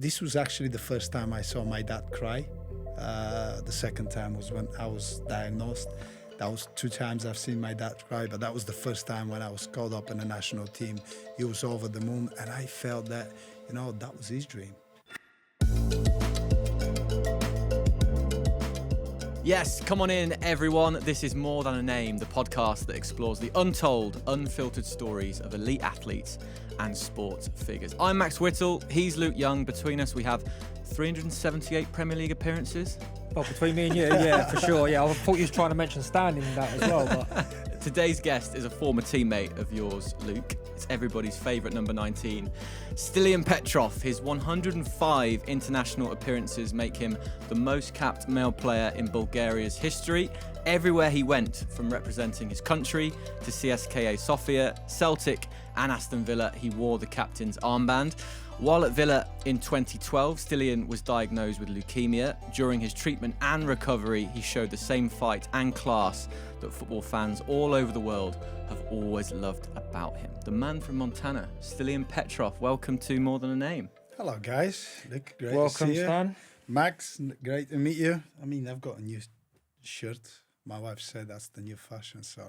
this was actually the first time I saw my dad cry. The second time was when I was diagnosed. That was 2 times I've seen my dad cry, but that was the first time when I was called up in the national team. He was over the moon, and I felt that, that was his dream. Yes, come on in, everyone. This is More Than a Name, the podcast that explores the untold, unfiltered stories of elite athletes and sports figures. I'm Max Whittle. He's Luke Young. Between us, we have 378 Premier League appearances. Well, between me and you, yeah, for sure. Yeah, I thought you was trying to mention standing in that as well. But Today's guest is a former teammate of yours, Luke. It's everybody's favourite number 19, Stiliyan Petrov. His 105 international appearances make him the most capped male player in Bulgaria's history. Everywhere he went, from representing his country to CSKA Sofia, Celtic and Aston Villa, he wore the captain's armband. While at Villa in 2012, Stiliyan was diagnosed with leukemia. During his treatment and recovery, he showed the same fight and class that football fans all over the world have always loved about him. The man from Montana, Stiliyan Petrov. Welcome to More Than a Name. Hello, guys. Look, great welcome, to see you. Stan. Max, great to meet you. I mean, I've got a new shirt. My wife said that's the new fashion, so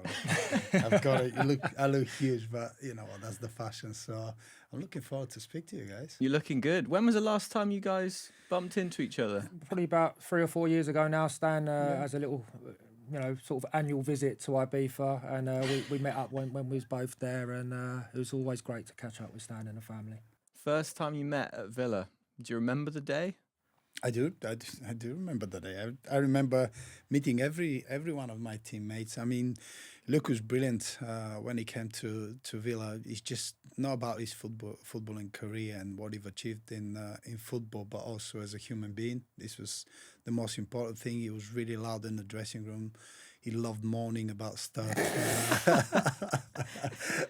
I've got it. I look huge, but you know what? That's the fashion. So I'm looking forward to speak to you guys. You're looking good. When was the last time you guys bumped into each other? Probably about 3 or 4 years ago now, Stan, as a little, sort of annual visit to Ibiza, and we met up when we was both there, and it was always great to catch up with Stan and the family. First time you met at Villa, do you remember the day? I do remember the day. I remember meeting every one of my teammates. I mean, Luke was brilliant when he came to Villa. It's just not about his footballing career and what he've achieved in football, but also as a human being. This was the most important thing. He was really loud in the dressing room. He loved moaning about stuff,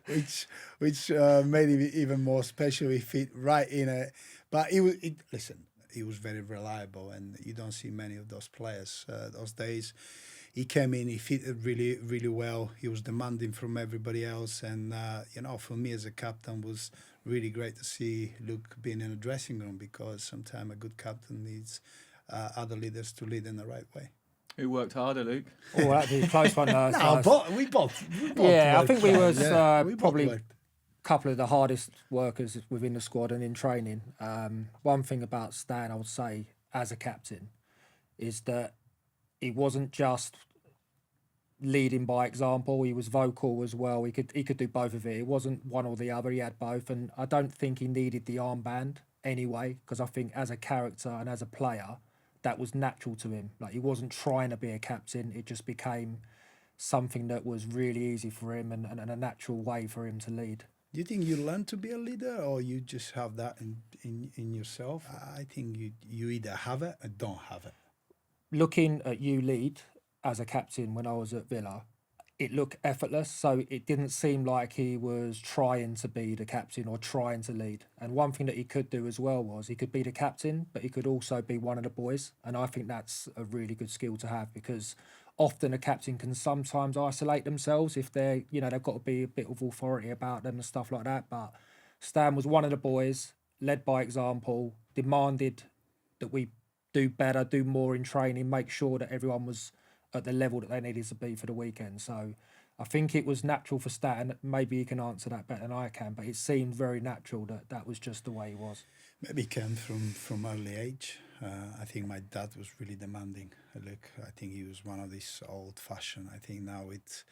which made him even more special. He fit right in it. But listen. He was very reliable, and you don't see many of those players those days. He came in, he fitted really, really well. He was demanding from everybody else, and for me as a captain, was really great to see Luke being in a dressing room, because sometimes a good captain needs other leaders to lead in the right way. Who worked harder, Luke? Oh, that'd be a close one. We both. Yeah, I think we was we probably worked. couple of the hardest workers within the squad and in training. One thing about Stan, I would say, as a captain, is that he wasn't just leading by example. He was vocal as well. He could do both of it. It wasn't one or the other. He had both, and I don't think he needed the armband anyway, because I think as a character and as a player, that was natural to him. Like, he wasn't trying to be a captain. It just became something that was really easy for him and a natural way for him to lead. Do you think you learn to be a leader, or you just have that in yourself? I think you either have it or don't have it. Looking at you lead as a captain when I was at Villa, it looked effortless. So it didn't seem like he was trying to be the captain or trying to lead. And one thing that he could do as well was he could be the captain, but he could also be one of the boys. And I think that's a really good skill to have, because often a captain can sometimes isolate themselves if they've got to be a bit of authority about them and stuff like that. But Stan was one of the boys, led by example, demanded that we do better, do more in training, make sure that everyone was at the level that they needed to be for the weekend. So I think it was natural for Stan. Maybe he can answer that better than I can, but it seemed very natural that was just the way he was. Maybe it came from early age. I think my dad was really demanding. Look, I think he was one of these old-fashioned. I think now it's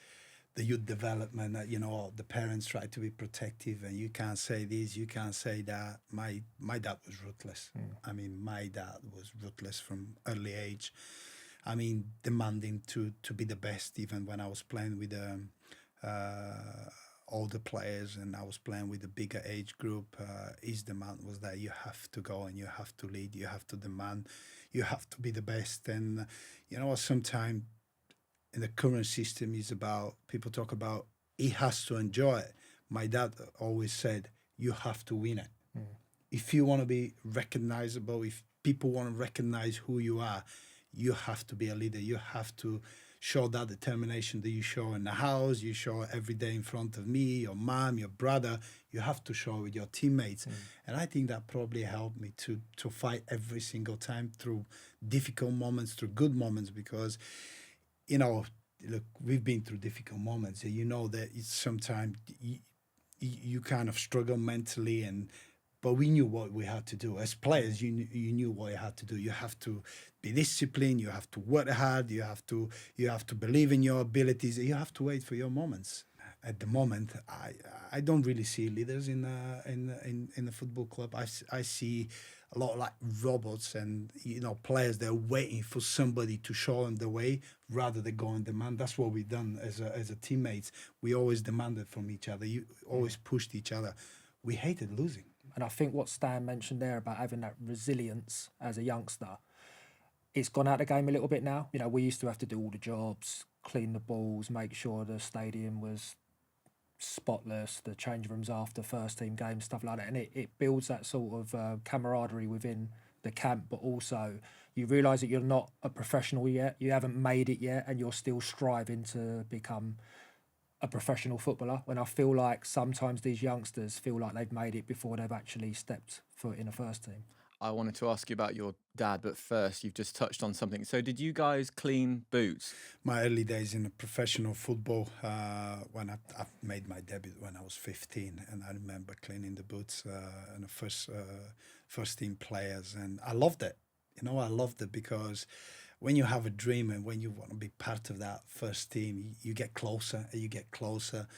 the youth development, the parents try to be protective, and you can't say this, you can't say that. My dad was ruthless. I mean, my dad was ruthless from early age. I mean, demanding to be the best, even when I was playing with older players and I was playing with a bigger age group. His demand was that you have to go and you have to lead, you have to demand, you have to be the best. And sometimes in the current system is about, people talk about he has to enjoy it. My dad always said, you have to win it. If you want to be recognizable, if people want to recognize who you are, you have to be a leader. You have to show that determination that you show in the house, you show every day in front of me, your mom, your brother. You have to show with your teammates. And I think that probably helped me to fight every single time through difficult moments, through good moments, because, you know, look, we've been through difficult moments, and you know that it's sometimes you kind of struggle mentally, but we knew what we had to do as players. You knew what you had to do. You have to be disciplined. You have to work hard. You have to believe in your abilities. You have to wait for your moments. At the moment, I don't really see leaders in the football club. I see a lot like robots and, you know, players that are waiting for somebody to show them the way rather than go and demand. That's what we've done as a teammates. We always demanded from each other. You always pushed each other. We hated losing. And I think what Stan mentioned there about having that resilience as a youngster, it's gone out of the game a little bit now. You know, we used to have to do all the jobs, clean the balls, make sure the stadium was spotless, the change rooms after first team games, stuff like that. And it builds that sort of camaraderie within the camp, but also you realise that you're not a professional yet, you haven't made it yet, and you're still striving to become a professional footballer. When I feel like sometimes these youngsters feel like they've made it before they've actually stepped foot in a first team. I wanted to ask you about your dad, but first you've just touched on something. So did you guys clean boots? My early days in professional football, when I made my debut when I was 15, and I remember cleaning the boots and the first team players, and I loved it. You know, I loved it because when you have a dream and when you want to be part of that first team, you get closer and you get closer.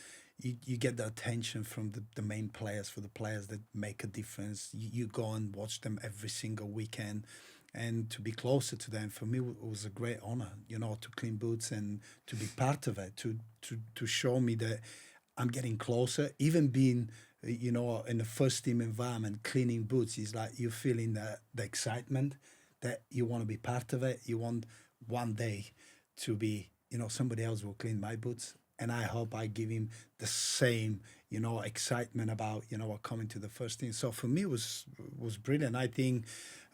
You get the attention from the main players, for the players that make a difference. You go and watch them every single weekend, and to be closer to them, for me, it was a great honor, you know, to clean boots and to be part of it, to show me that I'm getting closer. Even being, you know, in the first team environment, cleaning boots is like you're feeling the excitement that you want to be part of it. You want one day to be, you know, somebody else will clean my boots. And I hope I give him the same, you know, excitement about, you know, coming to the first team. So for me, it was brilliant. I think,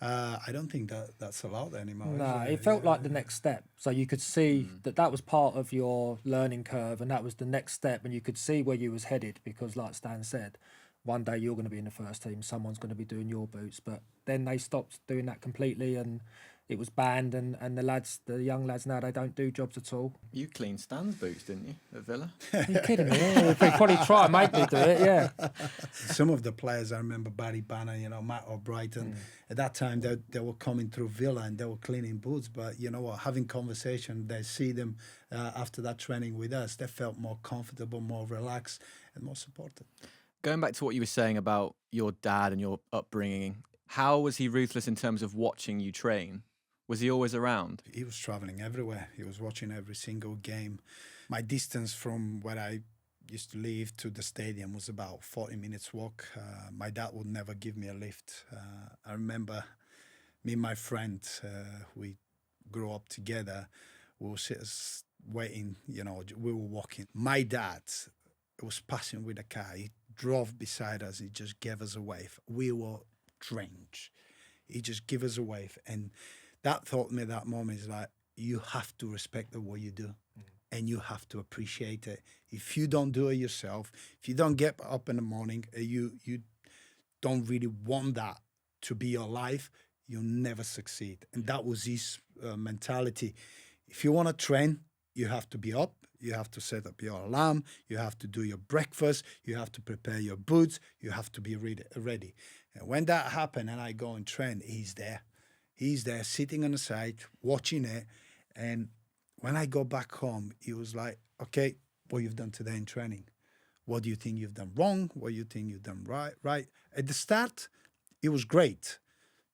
I don't think that's allowed anymore. No, it felt like the next step. So you could see that was part of your learning curve, and that was the next step, and you could see where you was headed, because like Stan said, one day you're going to be in the first team, someone's going to be doing your boots. But then they stopped doing that completely, and it was banned, and the young lads now, they don't do jobs at all. You cleaned Stan's boots, didn't you, at Villa? Are you kidding me? Yeah, they probably try and make me do it, yeah. Some of the players, I remember Barry Banner, you know, Matt O'Brighton. At that time, they were coming through Villa and they were cleaning boots. But, you know, having conversation, they see them after that training with us, they felt more comfortable, more relaxed and more supported. Going back to what you were saying about your dad and your upbringing, how was he ruthless in terms of watching you train? Was he always around? He was traveling everywhere. He was watching every single game. My distance from where I used to live to the stadium was about 40 minutes walk. My dad would never give me a lift. I remember me and my friend, we grew up together. We were waiting, you know, we were walking. My dad was passing with a car. He drove beside us. He just gave us a wave. We were drenched. He just gave us a wave. And that taught me that moment is like, you have to respect what you do and you have to appreciate it. If you don't do it yourself, if you don't get up in the morning, you don't really want that to be your life, you'll never succeed. And that was his mentality. If you want to train, you have to be up, you have to set up your alarm, you have to do your breakfast, you have to prepare your boots, you have to be ready. And when that happened and I go and train, he's there. He's there sitting on the side, watching it. And when I go back home, he was like, okay, what you've done today in training? What do you think you've done wrong? What do you think you've done right? At the start, it was great.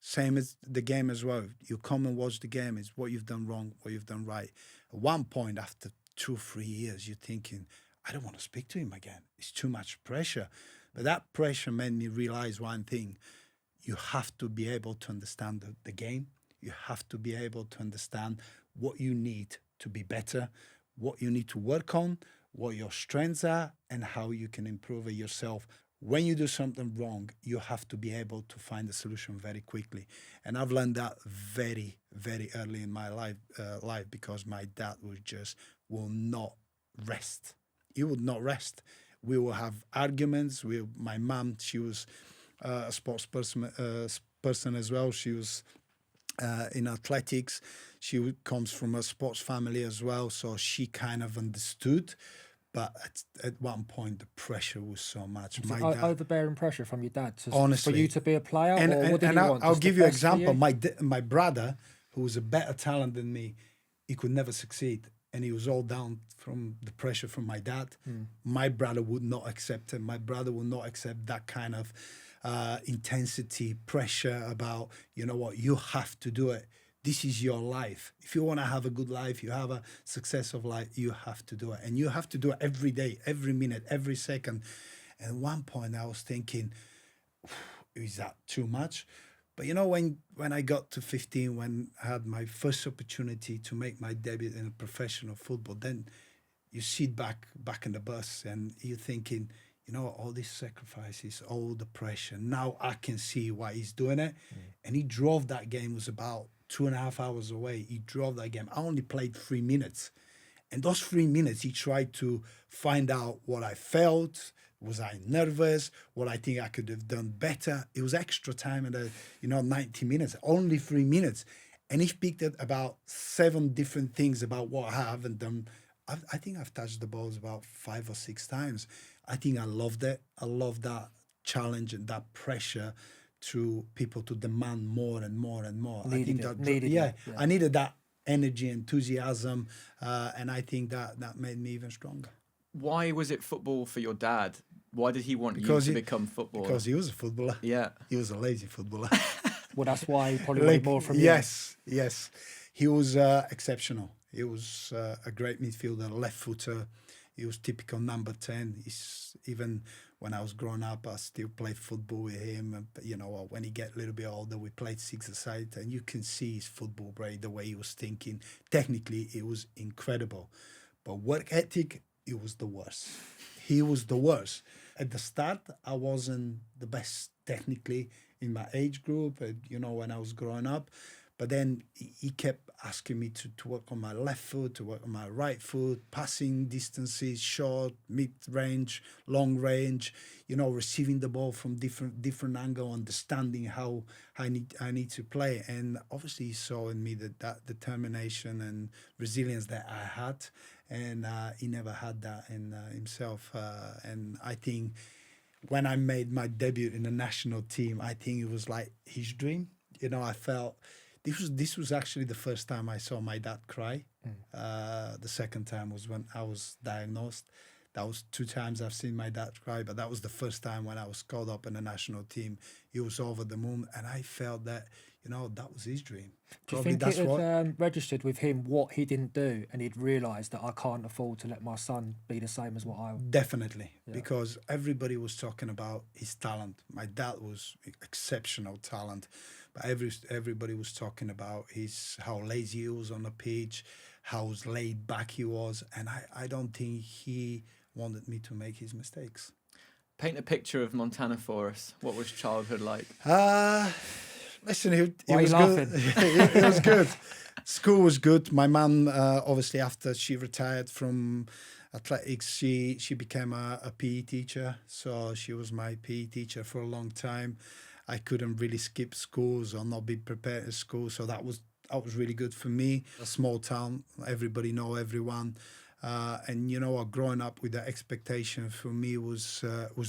Same as the game as well. You come and watch the game, it's what you've done wrong, what you've done right. At one point, after 2-3 years, you're thinking, I don't want to speak to him again. It's too much pressure. But that pressure made me realize one thing. You have to be able to understand the game. You have to be able to understand what you need to be better, what you need to work on, what your strengths are, and how you can improve it yourself when you do something wrong, you have to be able to find a solution very quickly. And I've learned that very, very early in my life because my dad will not rest. He would not rest. We will have arguments. My mom, she was a sports person as well. She was in athletics. She comes from a sports family as well, so she kind of understood. But at one point, the pressure was so much. Was it overbearing pressure from your dad honestly, for you to be a player, or what did he want? I'll give you an best for example. you? My brother, who was a better talent than me, he could never succeed, and he was all down from the pressure from my dad. My brother would not accept it. My brother would not accept that kind of intensity, pressure about, you know what, you have to do it. This is your life. If you want to have a good life, you have a successful life, you have to do it. And you have to do it every day, every minute, every second. And at one point I was thinking, is that too much? But you know, when I got to 15, when I had my first opportunity to make my debut in professional football, then you sit back in the bus and you're thinking, you know, all these sacrifices, all the pressure, now I can see why he's doing it. And he drove that game, was about 2.5 hours away. He drove that game. I only played 3 minutes. And those 3 minutes, he tried to find out what I felt. Was I nervous? What I think I could have done better? It was extra time and 90 minutes, only 3 minutes. And he picked up about 7 different things about what I haven't done. I think I've touched the balls about 5 or 6 times. I think I loved it. I love that challenge and that pressure to people to demand more and more and more. I needed that energy, enthusiasm, and I think that made me even stronger. Why was it football for your dad? Why did he want you to become footballer? Because he was a footballer. Yeah. He was a lazy footballer. Well, that's why he probably wanted more from you. Yes. He was exceptional. He was a great midfielder, left footer. He was typical number 10. Even when I was growing up, I still played football with him. But when he get a little bit older, we played six-a-side, and you can see his football brain, the way he was thinking. Technically, it was incredible. But work ethic, it was the worst. He was the worst. At the start, I wasn't the best technically in my age group, when I was growing up. But then he kept asking me to work on my left foot, to work on my right foot, passing distances, short, mid-range, long range, receiving the ball from different angle, understanding how I need to play. And obviously he saw in me that determination and resilience that I had, and he never had that in himself. And I think when I made my debut in the national team, I think it was like his dream. I felt... This was actually the first time I saw my dad cry. The second time was when I was diagnosed. That was 2 times I've seen my dad cry, but that was the first time when I was called up in the national team. He was over the moon, and I felt that, that was his dream. Do you think it had registered with him what he didn't do, and he'd realised that I can't afford to let my son be the same as what I... Definitely, because everybody was talking about his talent. My dad was exceptional talent. But everybody was talking about how lazy he was on the pitch, how laid back he was, and I don't think he wanted me to make his mistakes. Paint a picture of Montana for us. What was childhood like? Listen, it was good. It was good. School was good. My mum, obviously, after she retired from athletics, she became a PE teacher. So she was my PE teacher for a long time. I couldn't really skip schools or not be prepared at school, so that was really good for me. A small town, everybody know everyone, and growing up with that expectation for me was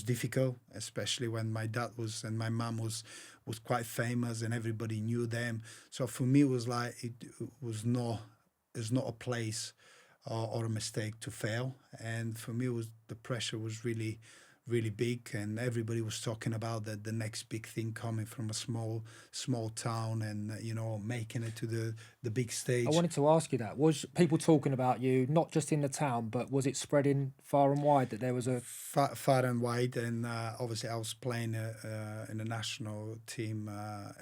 difficult, especially when my dad and my mum was quite famous and everybody knew them. So for me, it was like it's not a place or a mistake to fail, and for me, the pressure was really big, and everybody was talking about the next big thing coming from a small town, and making it to the big stage. I wanted to ask you that. Was people talking about you not just in the town, but was it spreading far and wide that there was a... Far and wide, and obviously I was playing in the national team. I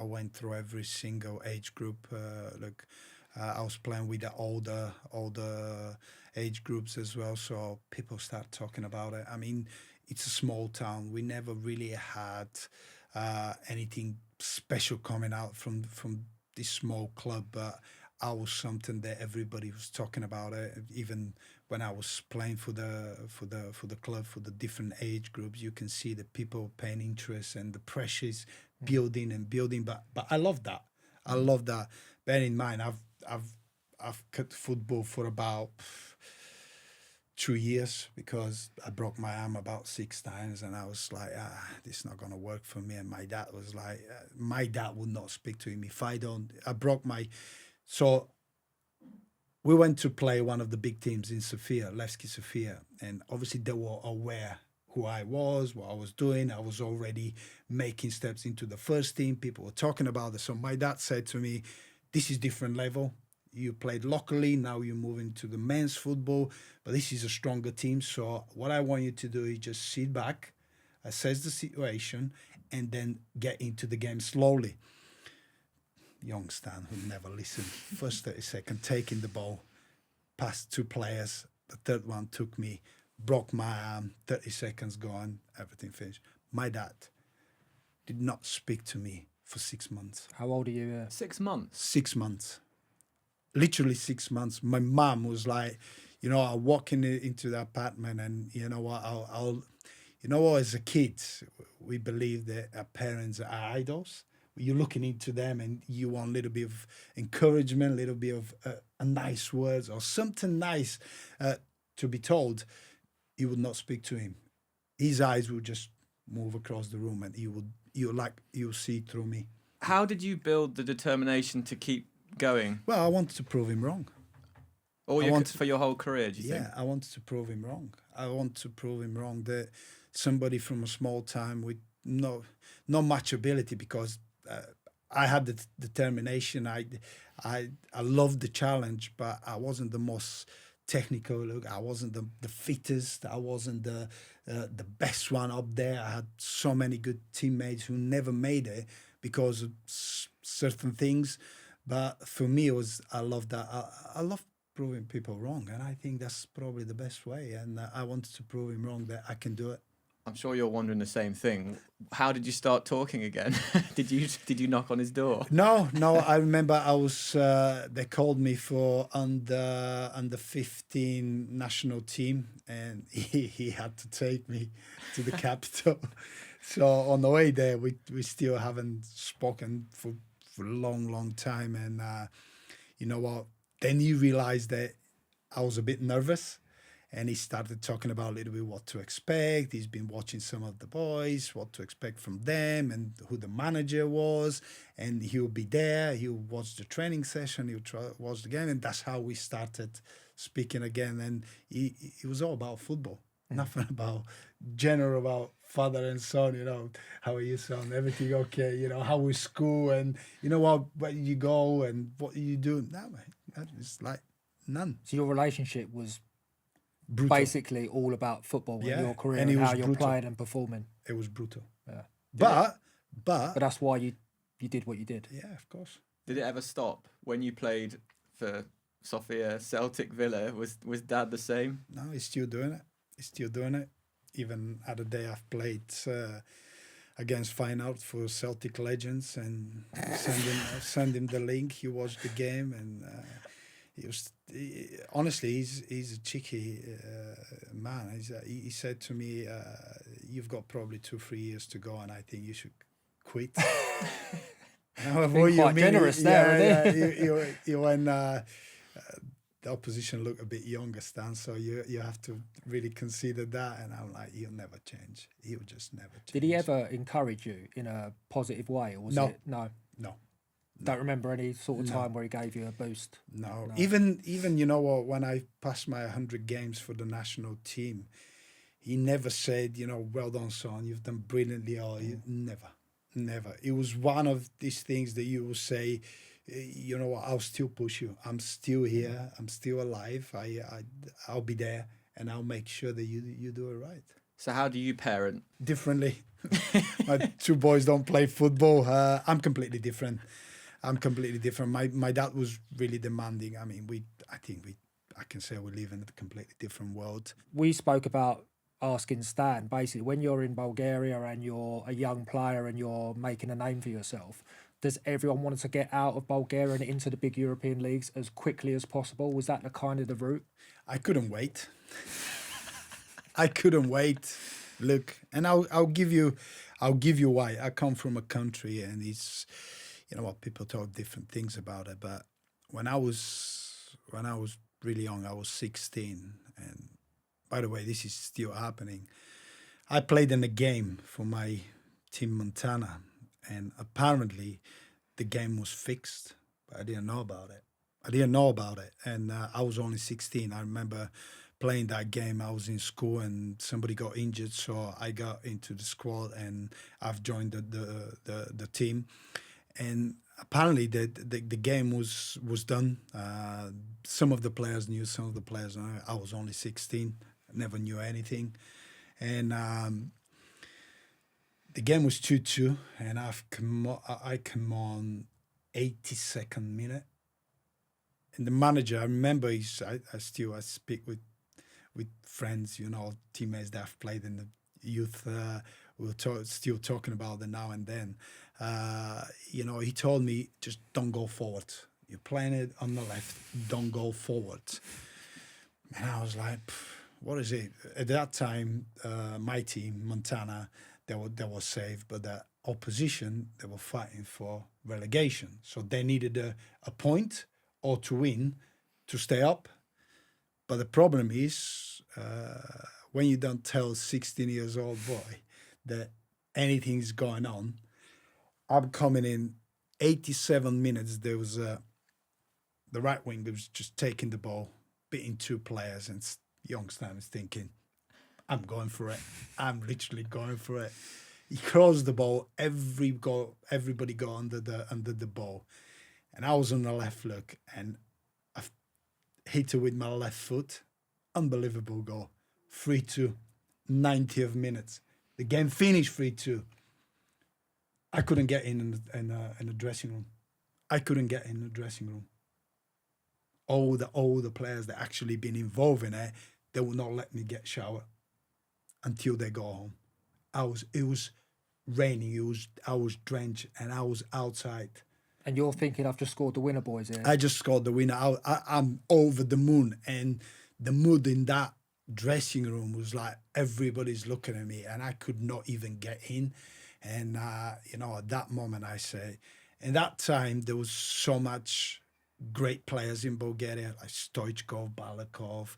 went through every single age group. I was playing with the older age groups as well, so people start talking about it. I mean, it's a small town. We never really had anything special coming out from this small club, but I was something that everybody was talking about. Even when I was playing for the club, for the different age groups, you can see the people paying interest and the pressure is building and building. But I love that. I love that. Bear in mind, I've cut football for about 2 years because I broke my arm about 6 times, and I was like, this is not going to work for me. And my dad was like, my dad would not speak to him if I don't. I broke my, so we went to play one of the big teams in Sofia, Levski Sofia, and obviously they were aware who I was, what I was doing. I was already making steps into the first team. People were talking about it. So my dad said to me, this is different level. You played locally, now you're moving to the men's football, but this is a stronger team. So what I want you to do is just sit back, assess the situation, and then get into the game slowly. Young Stan, who never listened, first 30 seconds, taking the ball, past 2 players, the third one took me, broke my arm, 30 seconds gone, everything finished. My dad did not speak to me for 6 months. How old are you? 6 months. 6 months. Literally 6 months. My mom was like, I walk into the apartment, and you know what, as a kid, we believe that our parents are idols. You're looking into them and you want a little bit of encouragement, a little bit of a nice words or something nice to be told. You would not speak to him. His eyes would just move across the room, and you'll see through me. How did you build the determination to keep going? Well, I wanted to prove him wrong. For your whole career, do you think? Yeah, I wanted to prove him wrong. I want to prove him wrong that somebody from a small town with not much ability, because I had the determination. I loved the challenge, but I wasn't the most technical. Look, I wasn't the fittest. I wasn't the best one up there. I had so many good teammates who never made it because of certain things. But for me, I love that. I love proving people wrong, and I think that's probably the best way. And I wanted to prove him wrong that I can do it. I'm sure you're wondering the same thing. How did you start talking again? Did you knock on his door? No. I remember I was. They called me for under 15 national team, and he had to take me to the capital. So on the way there, we still haven't spoken for a long time, and you know what? Then you realize that I was a bit nervous. And he started talking about a little bit what to expect. He's been watching some of the boys, what to expect from them, and who the manager was. And he'll be there. He'll watch the training session. He'll watch the game. And that's how we started speaking again. And it was all about football. Nothing about about father and son, how are you, son? Everything okay? How was school? And where you go and what you do? No, man, it's like none. So your relationship was Brutal. Basically all about football and your career and and how was you're brutal. playing and performing. It was brutal. Yeah. But that's why you did what you did. Yeah, of course. Did it ever stop when you played for Sofia, Celtic, Villa? Was Dad the same? No, he's still doing it. Even other day I've played against Feyenoord for Celtic legends, and send him the link. He watched the game, and honestly, he's a cheeky man. He said to me, "You've got probably 2-3 years to go, and I think you should quit." Quite generous there, isn't he? When the opposition look a bit younger, Stan, so you have to really consider that. And I'm like, he'll never change. He'll just never change. Did he ever encourage you in a positive way, or was it no? Don't remember any sort of time where he gave you a boost. No. Even when I passed my 100 games for the national team, he never said, well done, son, you've done brilliantly. Or never. It was one of these things that you will say, I'll still push you. I'm still here. I'm still alive. I'll be there, and I'll make sure that you do it right. So how do you parent? Differently. My 2 boys don't play football. I'm completely different. My dad was really demanding. I mean, I can say we live in a completely different world. We spoke about asking Stan, basically, when you're in Bulgaria and you're a young player and you're making a name for yourself, does everyone want to get out of Bulgaria and into the big European leagues as quickly as possible? Was that the kind of the route? I couldn't wait. I couldn't wait. Look, and I'll give you why. I come from a country, and it's, you know what, people talk different things about it. But when I was really young, I was 16, and by the way, this is still happening. I played in a game for my team Montana, and apparently the game was fixed, but I didn't know about it. And I was only 16. I remember playing that game. I was in school and somebody got injured, so I got into the squad and I've joined the team. And apparently the game was done. Some of the players knew, some of the players knew. I was only 16, never knew anything. And the game was 2-2, and I come on 82nd minute. And the manager, I remember, I speak with friends, you know, teammates that have played in the youth. We're still talking about it now and then. You know, he told me, just don't go forward. You're playing it on the left, don't go forward. And I was like, what is it? At that time, my team, Montana, they were safe, but the opposition, they were fighting for relegation. So they needed a point or to win to stay up. But the problem is, when you don't tell 16 years old boy that anything's going on, I'm coming in 87 minutes. There was the right wing that was just taking the ball, beating two players, and young Stan is thinking, I'm going for it. I'm literally going for it. He crossed the ball. Everybody got under the ball, and I was on the left look, and I hit it with my left foot. Unbelievable goal. 3-2, 90th minutes. The game finished 3-2. I couldn't get in the dressing room. I couldn't get in the dressing room. All the players that actually been involved in it, they would not let me get shower until they go home. It was raining. I was drenched, and I was outside. And you're thinking, I've just scored the winner, boys, here. I just scored the winner. I'm over the moon, and the mood in that dressing room was like everybody's looking at me, and I could not even get in. And you know, at that moment, I say, in that time there was so much great players in Bulgaria, like Stoichkov, Balakov,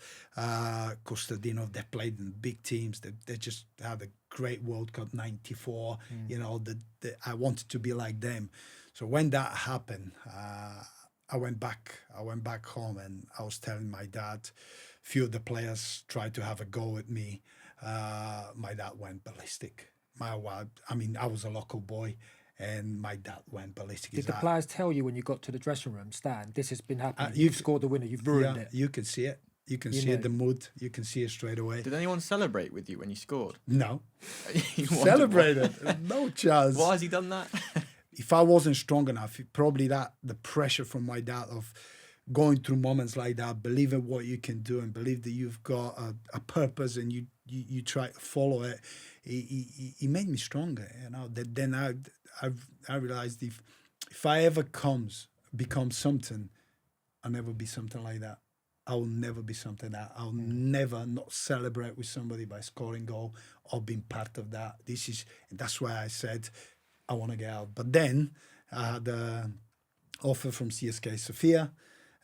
Kostadinov. They played in big teams. They just had a great World Cup '94. You know, I wanted to be like them. So when that happened, I went back home, and I was telling my dad. Few of the players tried to have a go at me. My dad went ballistic. My wife, I mean, I was a local boy, and my dad went ballistic. Did the players tell you when you got to the dressing room, Stan, this has been happening, you've scored the winner, you've ruined it? You can see it. You can see it, the mood. You can see it straight away. Did anyone celebrate with you when you scored? No. Celebrated? No chance. Why has he done that? If I wasn't strong enough, probably the pressure from my dad of going through moments like that, believing what you can do and believe that you've got a purpose and you try to follow it, he made me stronger. You know, then I realized if I ever become something, I'll never be something like that. I will never be something that I'll never not celebrate with somebody by scoring goal or being part of that. That's why I said I want to get out. But then I had an offer from CSKA Sofia.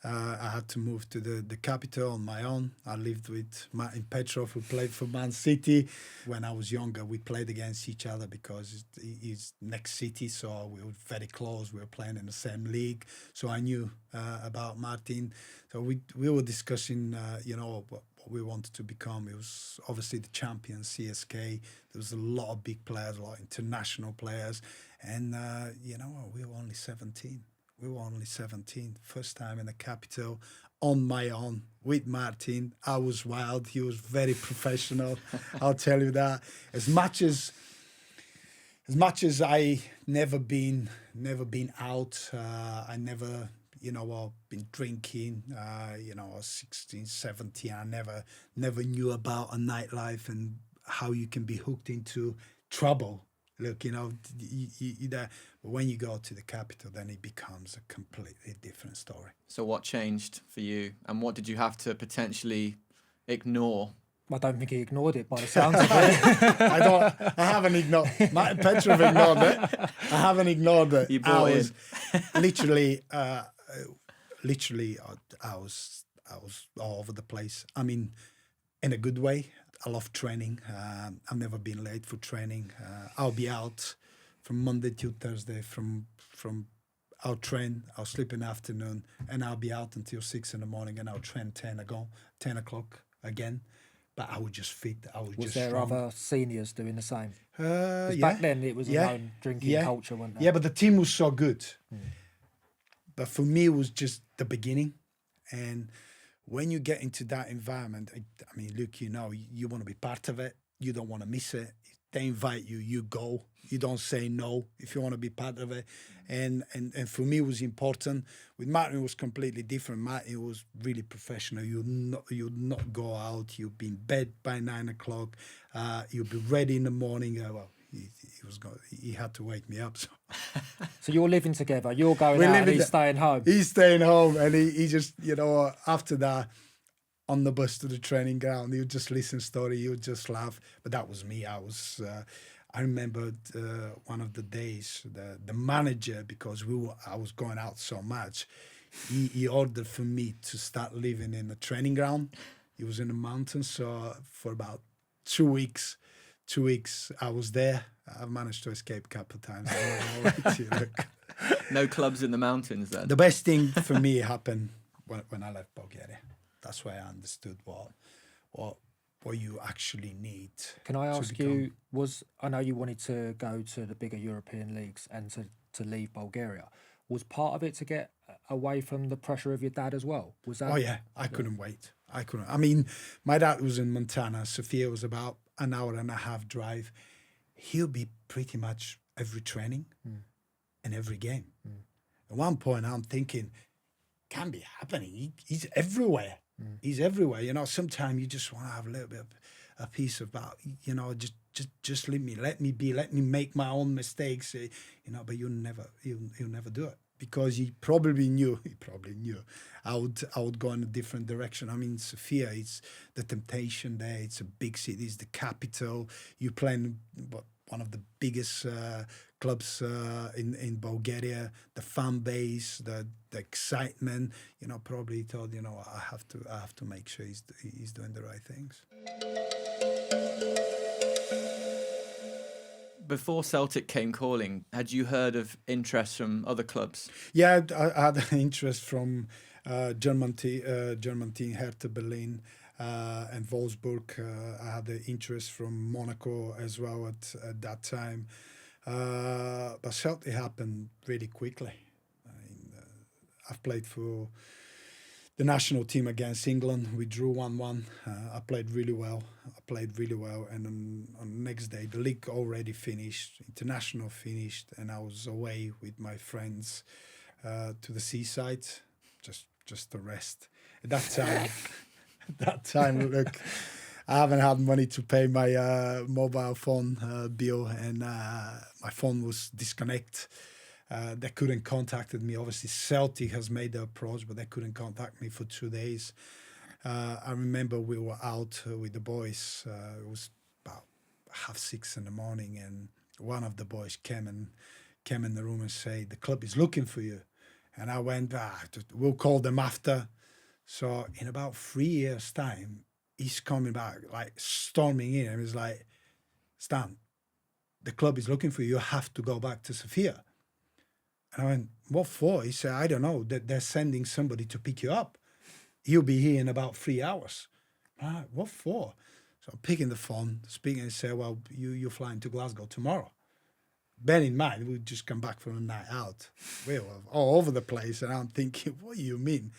I had to move to the capital on my own. I lived with Martin Petrov, who played for Man City. When I was younger, we played against each other because he's next city, so we were very close. We were playing in the same league, so I knew about Martin. So we were discussing, what we wanted to become. It was obviously the champion CSK. There was a lot of big players, a lot of international players, and we were only 17. We were only 17, first time in the capital, on my own, with Martin. I was wild. He was very professional. I'll tell you that. As much as I never been out, I never, been drinking. I was 16, 17. I never knew about a nightlife and how you can be hooked into trouble. Look, you there. But when you go to the capital, then it becomes a completely different story. So what changed for you, and what did you have to potentially ignore? I don't think he ignored it by the sounds of it. I haven't ignored. Martin Petrov ignored it. I haven't ignored it. You bought in. literally, I was all over the place. I mean, in a good way. I love training. I've never been late for training. I'll be out from Monday till Thursday. I'll train. I'll sleep in the afternoon, and I'll be out until 6 a.m, and I'll train 10 o'clock again. But I was just fit. Was just there strong. other seniors doing the same? 'Cause Yeah. back then it was a known drinking culture, wasn't it? Yeah, but the team was so good. But for me, it was just the beginning. And when you get into that environment, I mean, look, you want to be part of it. You don't want to miss it. They invite you, you go. You don't say no if you want to be part of it. And for me, it was important. With Martin, it was completely different. Martin was really professional. You'd not go out. You'd be in bed by 9 o'clock. You'd be ready in the morning. He had to wake me up. So you're living together. You're going out and he's staying home. He's staying home, and he just, after that, on the bus to the training ground, he would just listen story. He would just laugh. But that was me. I remember one of the days, the manager, because I was going out so much, he ordered for me to start living in the training ground. He was in the mountains, so for about 2 weeks, I was there. I managed to escape a couple of times. No clubs in the mountains then? The best thing for me happened when I left Bulgaria. That's why I understood what you actually need. Can I ask you, I know you wanted to go to the bigger European leagues and to leave Bulgaria. Was part of it to get away from the pressure of your dad as well? Was that? Oh yeah, I couldn't wait. I mean, my dad was in Montana. Sofia was about an hour and a half drive. He'll be pretty much every training and every game. At one point, I'm thinking, can't be happening. He's everywhere. He's everywhere. Sometimes you just want to have a little bit of a piece about, just let me be, let me make my own mistakes, but you'll never do it. Because he probably knew I would go in a different direction. I mean, Sofia, it's the temptation there. It's a big city. It's the capital. You're playing one of the biggest clubs in Bulgaria. The fan base, the excitement. Probably thought, I have to make sure he's doing the right things. Before Celtic came calling, had you heard of interest from other clubs? Yeah, I had an interest from German team, Hertha Berlin and Wolfsburg. I had the interest from Monaco as well at that time. But Celtic happened really quickly. I've played for the national team against England. We drew 1-1. I played really well. And on the next day, the league already finished, international finished, and I was away with my friends to the seaside, just to rest. At that time, look, I haven't had money to pay my mobile phone bill, and my phone was disconnected. They couldn't contact me. Obviously, Celtic has made the approach, but they couldn't contact me for 2 days. I remember we were out with the boys. It was about 6:30 in the morning, and one of the boys came in the room and said, "The club is looking for you." And I went, "We'll call them after." So in about 3 years' time, he's coming back, like storming in, and he's like, "Stan, the club is looking for you. You have to go back to Sofia." And I went, "What for?" He said, "I don't know. They're sending somebody to pick you up. He'll be here in about 3 hours." What for? So I'm picking the phone, speaking, and say, "Well, you're flying to Glasgow tomorrow." Bear in mind, we just come back from a night out. We were all over the place, and I'm thinking, what do you mean?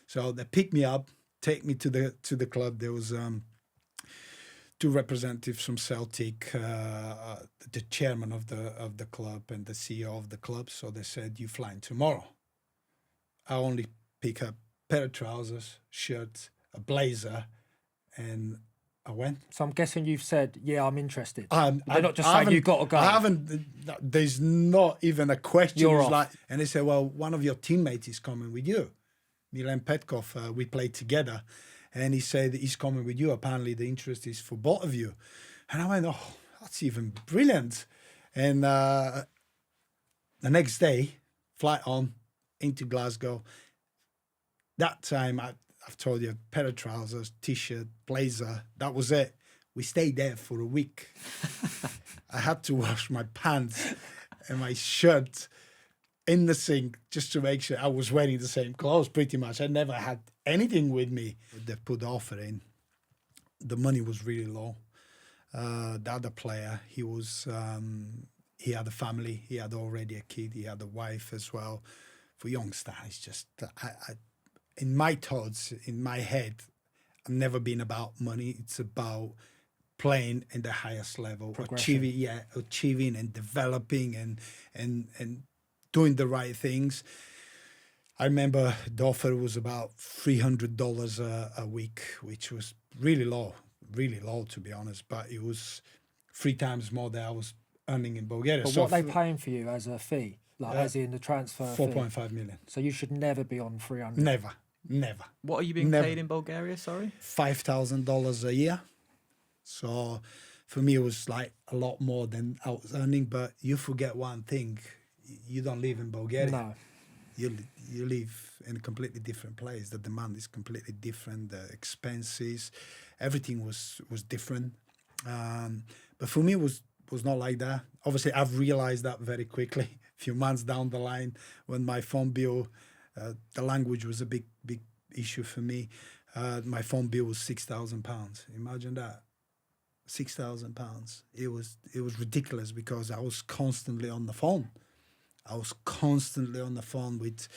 So they pick me up, take me to the club. There was 2 representatives from Celtic, the chairman of the club and the CEO of the club. So they said, "You're flying tomorrow." I only pick up a pair of trousers, shirt, a blazer, and I went. So I'm guessing you've said, yeah, I'm interested. They're not just saying you've got to go. I haven't. There's not even a question. You're It's off. like, and they say, well, one of your teammates is coming with you. Stiliyan Petrov, we played together, and he said he's coming with you. Apparently, the interest is for both of you. And I went, oh, that's even brilliant. And the next day, flight on into Glasgow. That time, I've told you, pair of trousers, t-shirt, blazer. That was it. We stayed there for a week. I had to wash my pants and my shirt in the sink just to make sure I was wearing the same clothes pretty much. I never had anything with me. They put the offer in. The money was really low. The other player, he had a family. He had already a kid. He had a wife as well. For youngster, it's just, in my thoughts, in my head, I've never been about money. It's about playing in the highest level, achieving and developing and doing the right things. I remember the offer was about $300 a week, which was really low to be honest. But it was 3 times more than I was earning in Bulgaria. But so what are they paying for you as a fee? Like as in the transfer fee? 4.5 million. So you should never be on 300. Never. What are you being paid in Bulgaria, sorry? $5,000 a year. So for me, it was like a lot more than I was earning. But you forget one thing. You don't live in Bulgaria. No. You live in a completely different place. The demand is completely different. The expenses, everything was different. But for me, it was not like that. Obviously, I've realized that very quickly. A few months down the line, when my phone bill, the language was a big issue for me. My phone bill was £6,000. Imagine that. £6,000. It was ridiculous because I was constantly on the phone. I was constantly on the phone with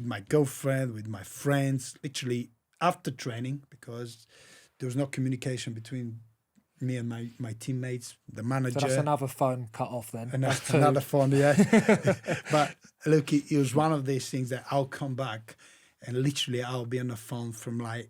my girlfriend, with my friends, literally after training, because there was no communication between me and my teammates, the manager. So that's another phone cut off then. Another phone, yeah. But look, it was one of these things that I'll come back and literally I'll be on the phone from like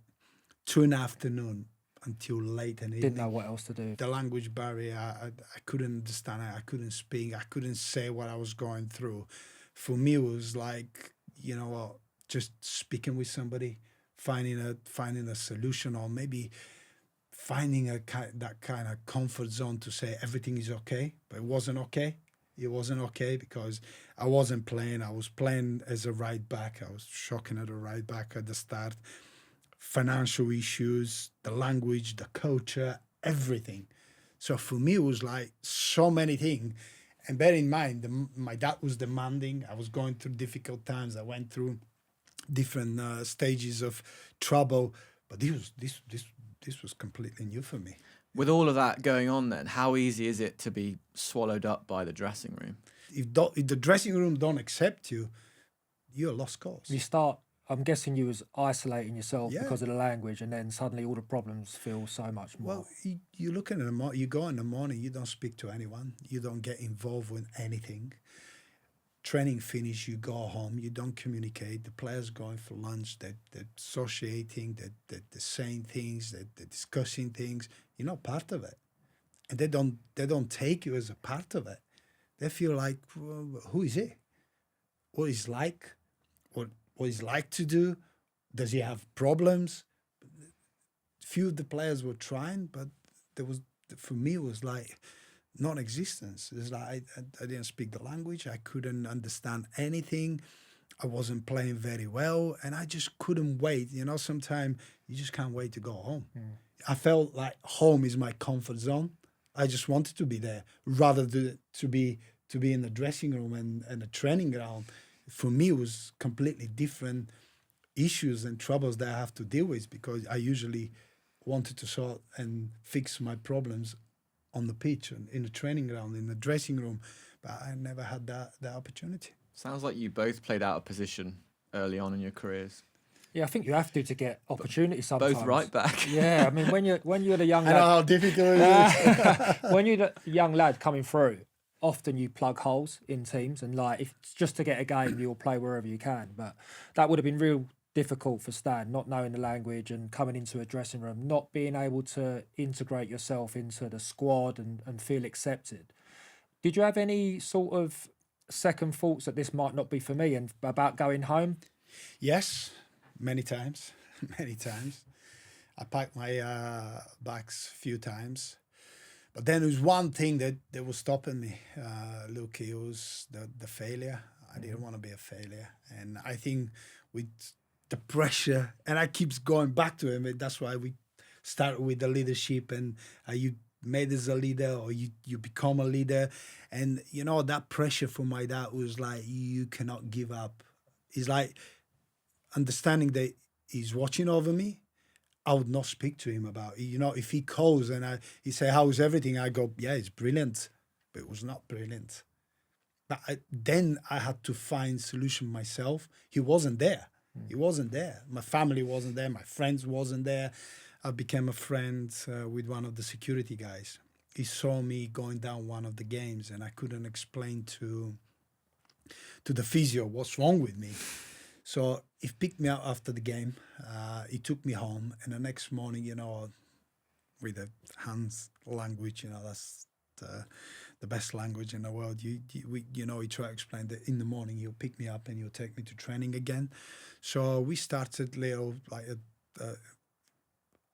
2 in the afternoon until late in the evening. Didn't know what else to do. The language barrier, I couldn't understand it. I couldn't speak. I couldn't say what I was going through. For me, it was like, you know what, just speaking with somebody, finding a solution, or maybe finding that kind of comfort zone to say everything is okay. But it wasn't okay. It wasn't okay because I wasn't playing. I was playing as a right back. I was shocking at a right back at the start. Financial issues, the language, the culture, everything. So for me, it was like so many things. And bear in mind, my dad was demanding. I was going through difficult times. I went through different stages of trouble. But this was completely new for me. With all of that going on then, how easy is it to be swallowed up by the dressing room? If the dressing room don't accept you, you're a lost cause. You start, I'm guessing you was isolating yourself Yeah. because of the language, and then suddenly all the problems feel so much more. Well, you look at it, you go in the morning, you don't speak to anyone, you don't get involved with anything. Training finish, you go home, you don't communicate. The players going for lunch, they're associating, they're saying things, they're discussing things. You're not part of it, and they don't take you as a part of it. They feel like, well, who is he? What he's like? What he's like to do? Does he have problems? Few of the players were trying, but for me it was like non-existence. It's like I didn't speak the language. I couldn't understand anything. I wasn't playing very well, and I just couldn't wait. You know, sometimes you just can't wait to go home. I felt like home is my comfort zone. I just wanted to be there rather than to be in the dressing room and the training ground. For me, it was completely different issues and troubles that I have to deal with because I usually wanted to sort and fix my problems on the pitch and in the training ground, in the dressing room, but I never had that opportunity. Sounds like you both played out of position early on in your careers. Yeah, I think you have to get opportunities sometimes. Both right back. Yeah, I mean, when you're the young I know lad, how difficult it is. when you're the young lad coming through, often you plug holes in teams, and like if it's just to get a game, you'll play wherever you can. But that would have been real difficult for Stan, not knowing the language and coming into a dressing room, not being able to integrate yourself into the squad and feel accepted. Did you have any sort of second thoughts that this might not be for me and about going home? Yes, many times, many times. I packed my bags a few times. But then there was one thing that was stopping me, Luke. It was the failure. I didn't want to be a failure. And I think with the pressure, and I keep going back to him, and that's why we start with the leadership and you made as a leader or you become a leader. And, you know, that pressure from my dad was like, you cannot give up. It's like understanding that he's watching over me. I would not speak to him about it. You know, if he calls and he say, how's everything? I go, yeah, it's brilliant. But it was not brilliant. But then I had to find solution myself. He wasn't there. He wasn't there. My family wasn't there. My friends wasn't there. I became a friend with one of the security guys. He saw me going down one of the games and I couldn't explain to the physio what's wrong with me. So he picked me up after the game. He took me home, and the next morning, you know, with the hands language, you know, that's the best language in the world. He tried to explain that in the morning he'll pick me up and he'll take me to training again. So we started little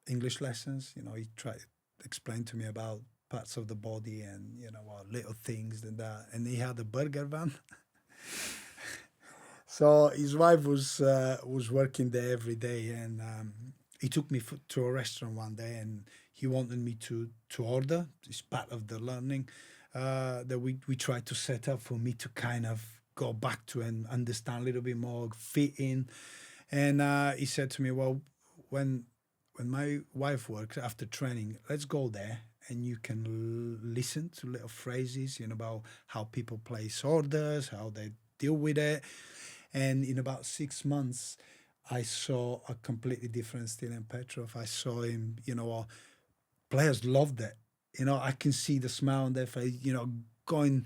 English lessons. You know, he tried to explain to me about parts of the body and, you know, little things and that. And he had a burger van. So his wife was working there every day, and he took me to a restaurant one day, and he wanted me to order. It's part of the learning that we tried to set up for me to kind of go back to and understand a little bit more, fit in. And he said to me, well, when my wife works after training, let's go there and you can listen to little phrases, you know, about how people place orders, how they deal with it. And in about 6 months, I saw a completely different Stiliyan Petrov. I saw him, you know, players loved it. You know, I can see the smile on their face, you know, going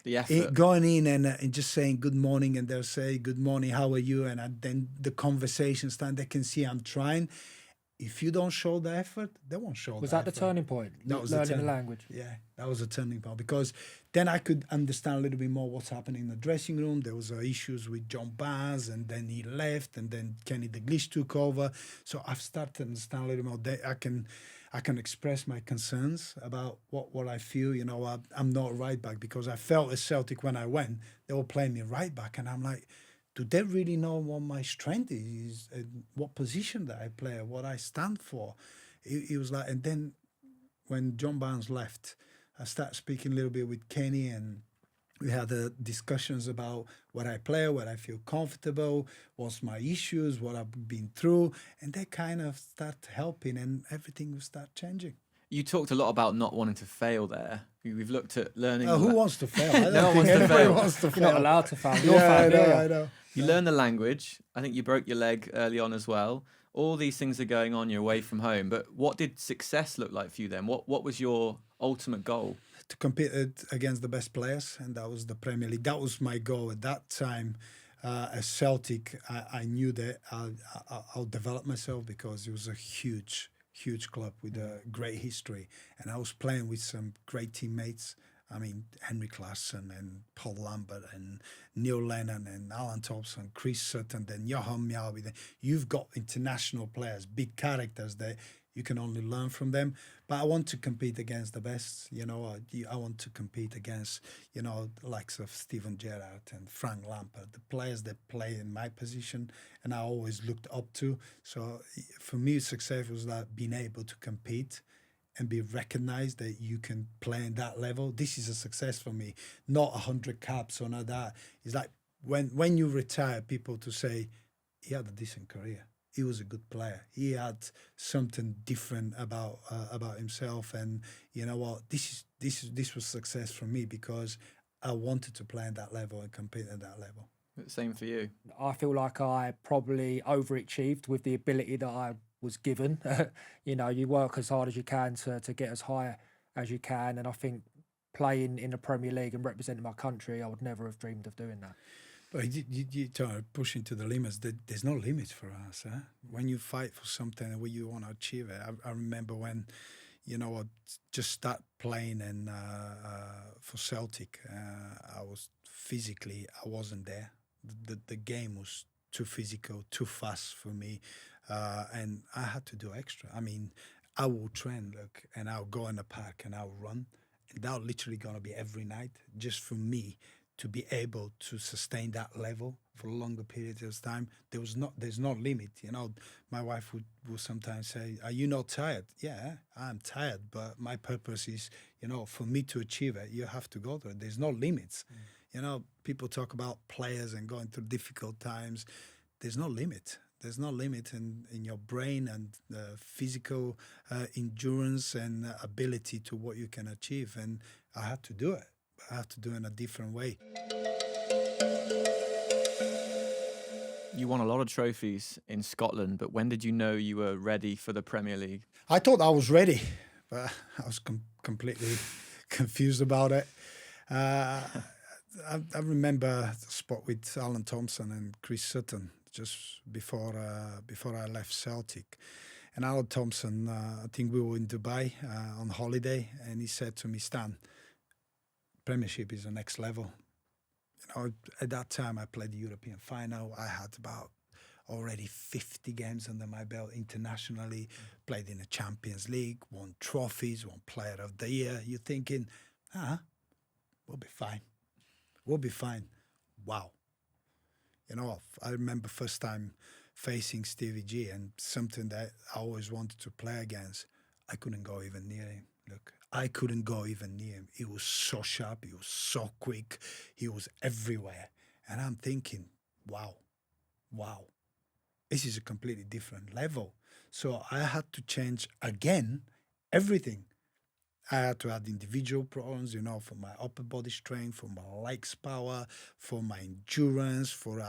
in and just saying good morning, and they'll say, good morning, how are you? And then the conversation starts, they can see I'm trying. If you don't show the effort, they won't show the effort. Was that the turning point? That was learning the language? Yeah, that was a turning point, because then I could understand a little bit more what's happening in the dressing room. There was issues with John Barnes, and then he left, and then Kenny Dalglish took over. So I've started to understand a little more. I can express my concerns about what I feel. You know, I'm not a right back, because I felt at Celtic when I went, they were playing me right back, and I'm like, do they really know what my strength is, what position that I play, what I stand for? It was like, and then when John Barnes left, I started speaking a little bit with Kenny, and we had discussions about what I play, what I feel comfortable, what's my issues, what I've been through, and they kind of start helping, and everything will start changing. You talked a lot about not wanting to fail there. We've looked at learning. Who wants to fail? I don't No one think wants to anybody fail. wants to fail. You're not allowed to fail. You're Yeah, I know. You learn the language. I think you broke your leg early on as well. All these things are going on. You're away from home. But what did success look like for you then? What was your ultimate goal? To compete against the best players, and that was the Premier League. That was my goal at that time. As Celtic, I knew that I'll develop myself, because it was a huge club with a great history, and I was playing with some great teammates. I mean, Henry Claesson and Paul Lambert and Neil Lennon and Alan Thompson, Chris Sutton, then Johan Mjällby. You've got international players, big characters that you can only learn from them. But I want to compete against the best. You know, I want to compete against, you know, the likes of Steven Gerrard and Frank Lampard, the players that play in my position, and I always looked up to. So for me, success was like being able to compete and be recognized that you can play in that level. This is a success for me, not 100 caps or not that. It's like when you retire, people to say, he had a decent career. He was a good player. He had something different about himself, and you know what? This was success for me, because I wanted to play at that level and compete at that level. Same for you. I feel like I probably overachieved with the ability that I was given. You know, you work as hard as you can to get as high as you can, and I think playing in the Premier League and representing my country, I would never have dreamed of doing that. But you try to push into the limits. There's no limits for us. Huh? When you fight for something and when you want to achieve it. I remember when, I just start playing and for Celtic. I wasn't there. The game was too physical, too fast for me, and I had to do extra. I mean, I will train, and I'll go in the park and I'll run. And that literally gonna be every night, just for me to be able to sustain that level for longer periods of time. There's no limit. My wife would sometimes say, "Are you not tired?" Yeah, I'm tired, but my purpose is, for me to achieve it, you have to go there. There's no limits. People talk about players and going through difficult times. There's no limit. There's no limit in your brain and physical endurance and ability to what you can achieve. And I had to do it. I have to do it in a different way. You won a lot of trophies in Scotland, but when did you know you were ready for the Premier League? I thought I was ready, but I was completely confused about it. I remember the spot with Alan Thompson and Chris Sutton just before I left Celtic. And Alan Thompson, I think we were in Dubai on holiday, and he said to me, "Stan, Premiership is the next level." At that time I played the European final. I had about already 50 games under my belt internationally, played in the Champions League, won trophies, won Player of the Year. You're thinking, we'll be fine. We'll be fine. Wow. I remember first time facing Stevie G, and something that I always wanted to play against. I couldn't go even near him. I couldn't go even near him. He was so sharp. He was so quick. He was everywhere. And I'm thinking, wow. This is a completely different level. So I had to change again everything. I had to add individual problems, for my upper body strength, for my legs power, for my endurance, for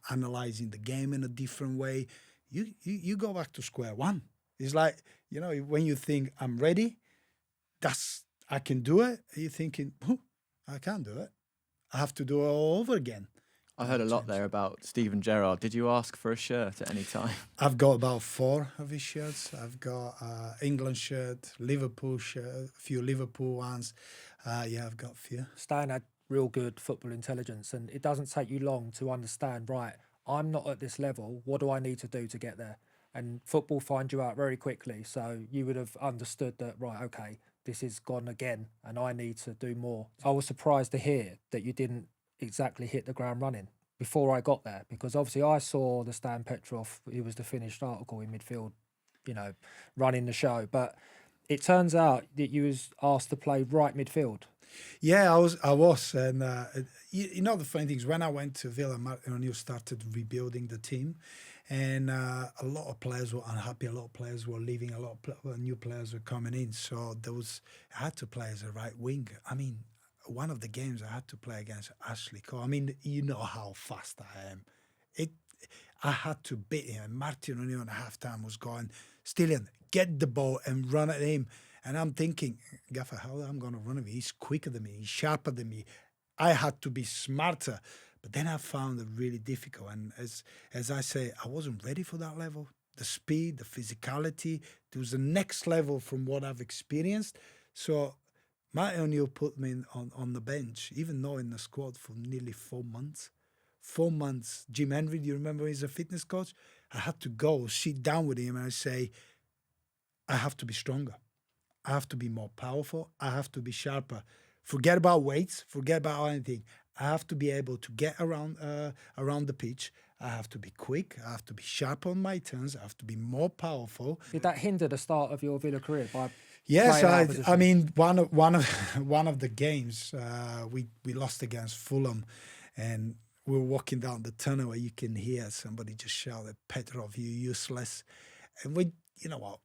analyzing the game in a different way. You go back to square one. It's like, when you think I'm ready, I can do it. You're thinking, I can't do it. I have to do it all over again. I heard a lot there about Steven Gerrard. Did you ask for a shirt at any time? I've got about 4 of his shirts. I've got England shirt, Liverpool shirt, a few Liverpool ones. I've got a few. Stan had real good football intelligence, and it doesn't take you long to understand, right, I'm not at this level. What do I need to do to get there? And football finds you out very quickly. So you would have understood that, right, okay, this is gone again and I need to do more. I was surprised to hear that you didn't exactly hit the ground running before I got there, because obviously I saw the Stiliyan Petrov, he was the finished article in midfield, running the show. But it turns out that you was asked to play right midfield. Yeah, I was. And the funny thing is, when I went to Villa, Martin O'Neill started rebuilding the team. And a lot of players were unhappy. A lot of players were leaving. A lot of new players were coming in. So I had to play as a right wing. I mean, one of the games I had to play against Ashley Cole. I mean, you know how fast I am. I had to beat him. And Martin O'Neill at halftime was going, "Stiliyan, get the ball and run at him." And I'm thinking, Gaffer, how am I going to run at him? He's quicker than me. He's sharper than me. I had to be smarter. But then I found it really difficult. And as I say, I wasn't ready for that level. The speed, the physicality, there was the next level from what I've experienced. So Martin O'Neill put me on the bench, even though in the squad for nearly 4 months. 4 months. Jim Henry, do you remember he's a fitness coach? I had to go sit down with him and I say, I have to be stronger. I have to be more powerful. I have to be sharper. Forget about weights. Forget about anything. I have to be able to get around the pitch. I have to be quick. I have to be sharp on my turns. I have to be more powerful. Did that hinder the start of your Villa career by Yes, playing out of I position? mean one of the games we lost against Fulham, and we were walking down the tunnel where you can hear somebody just shout at Petrov, "You useless!" And what,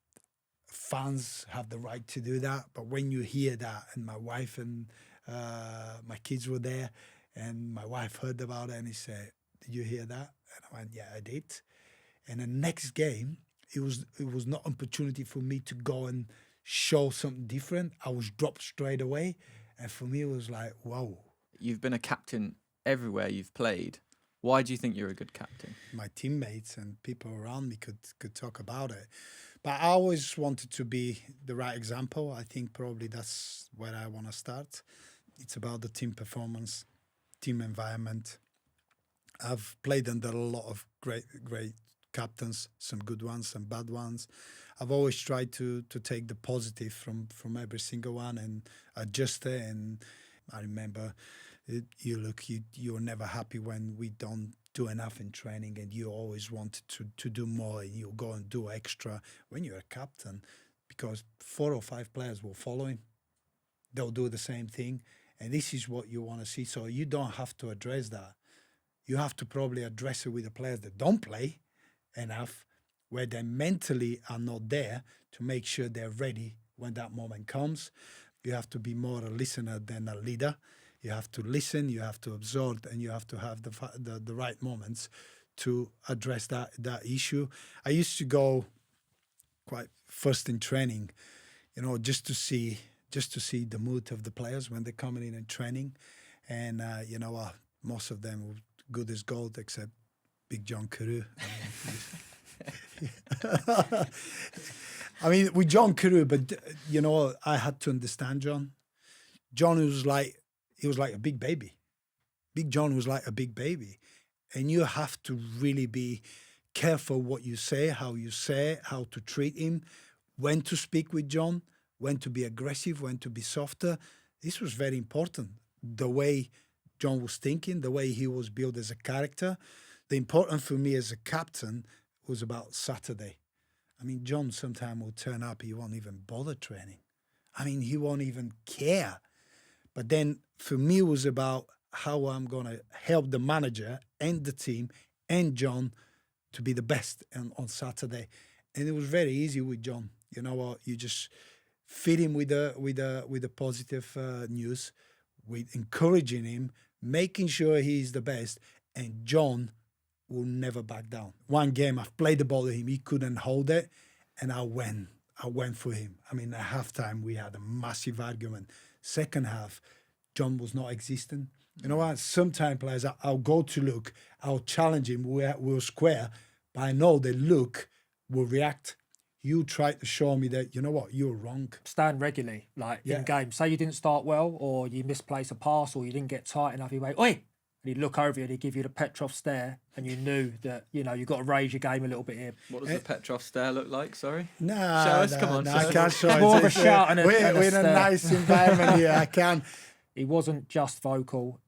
fans have the right to do that, but when you hear that, and my wife and my kids were there, and my wife heard about it, and he said, "Did you hear that?" And I went, "Yeah, I did." And the next game, it was not an opportunity for me to go and show something different. I was dropped straight away, and for me, it was like, whoa. You've been a captain everywhere you've played. Why do you think you're a good captain? My teammates and people around me could talk about it. But I always wanted to be the right example. I think probably that's where I want to start. It's about the team performance, team environment. I've played under a lot of great captains, some good ones, some bad ones. I've always tried to take the positive from every single one and adjust it. And I remember you're never happy when we don't do enough in training, and you always wanted to do more, and you go and do extra when you're a captain, because 4 or 5 players will follow him. They'll do the same thing, and this is what you want to see. So you don't have to address that. You have to probably address it with the players that don't play enough, where they mentally are not there, to make sure they're ready when that moment comes. You have to be more a listener than a leader. You have to listen, you have to absorb, and you have to have the right moments to address that issue. I used to go quite first in training, just to see the mood of the players when they're coming in and training. And, most of them were good as gold, except Big John Carew. I mean, with John Carew, but, I had to understand John. John was like a big baby. Big John was like a big baby. And you have to really be careful what you say, how to treat him, when to speak with John, when to be aggressive, when to be softer. This was very important. The way John was thinking, the way he was built as a character. The important for me as a captain was about Saturday. I mean, John sometimes will turn up, he won't even bother training. I mean, he won't even care. But then for me, it was about how I'm going to help the manager and the team and John to be the best on Saturday. And it was very easy with John. You know what? You just feed him with the positive news, with encouraging him, making sure he's the best. And John will never back down. One game, I've played the ball to him. He couldn't hold it. And I went for him. I mean, at halftime, we had a massive argument. Second half, John was not existent. You know what? Sometimes players, I'll go to Luke, I'll challenge him, we'll square, but I know that Luke will react. You try to show me that, you know what, you're wrong. Stand regularly, in games. Say you didn't start well, or you misplaced a pass, or you didn't get tight enough, you wait, oi! And he'd look over you and he'd give you the Petrov stare, and you knew that, you've got to raise your game a little bit here. What does the Petrov stare look like? Sorry? No, show us, come on. I can't show it. More of a shout and a We're in a nice environment here, I can. He wasn't just vocal,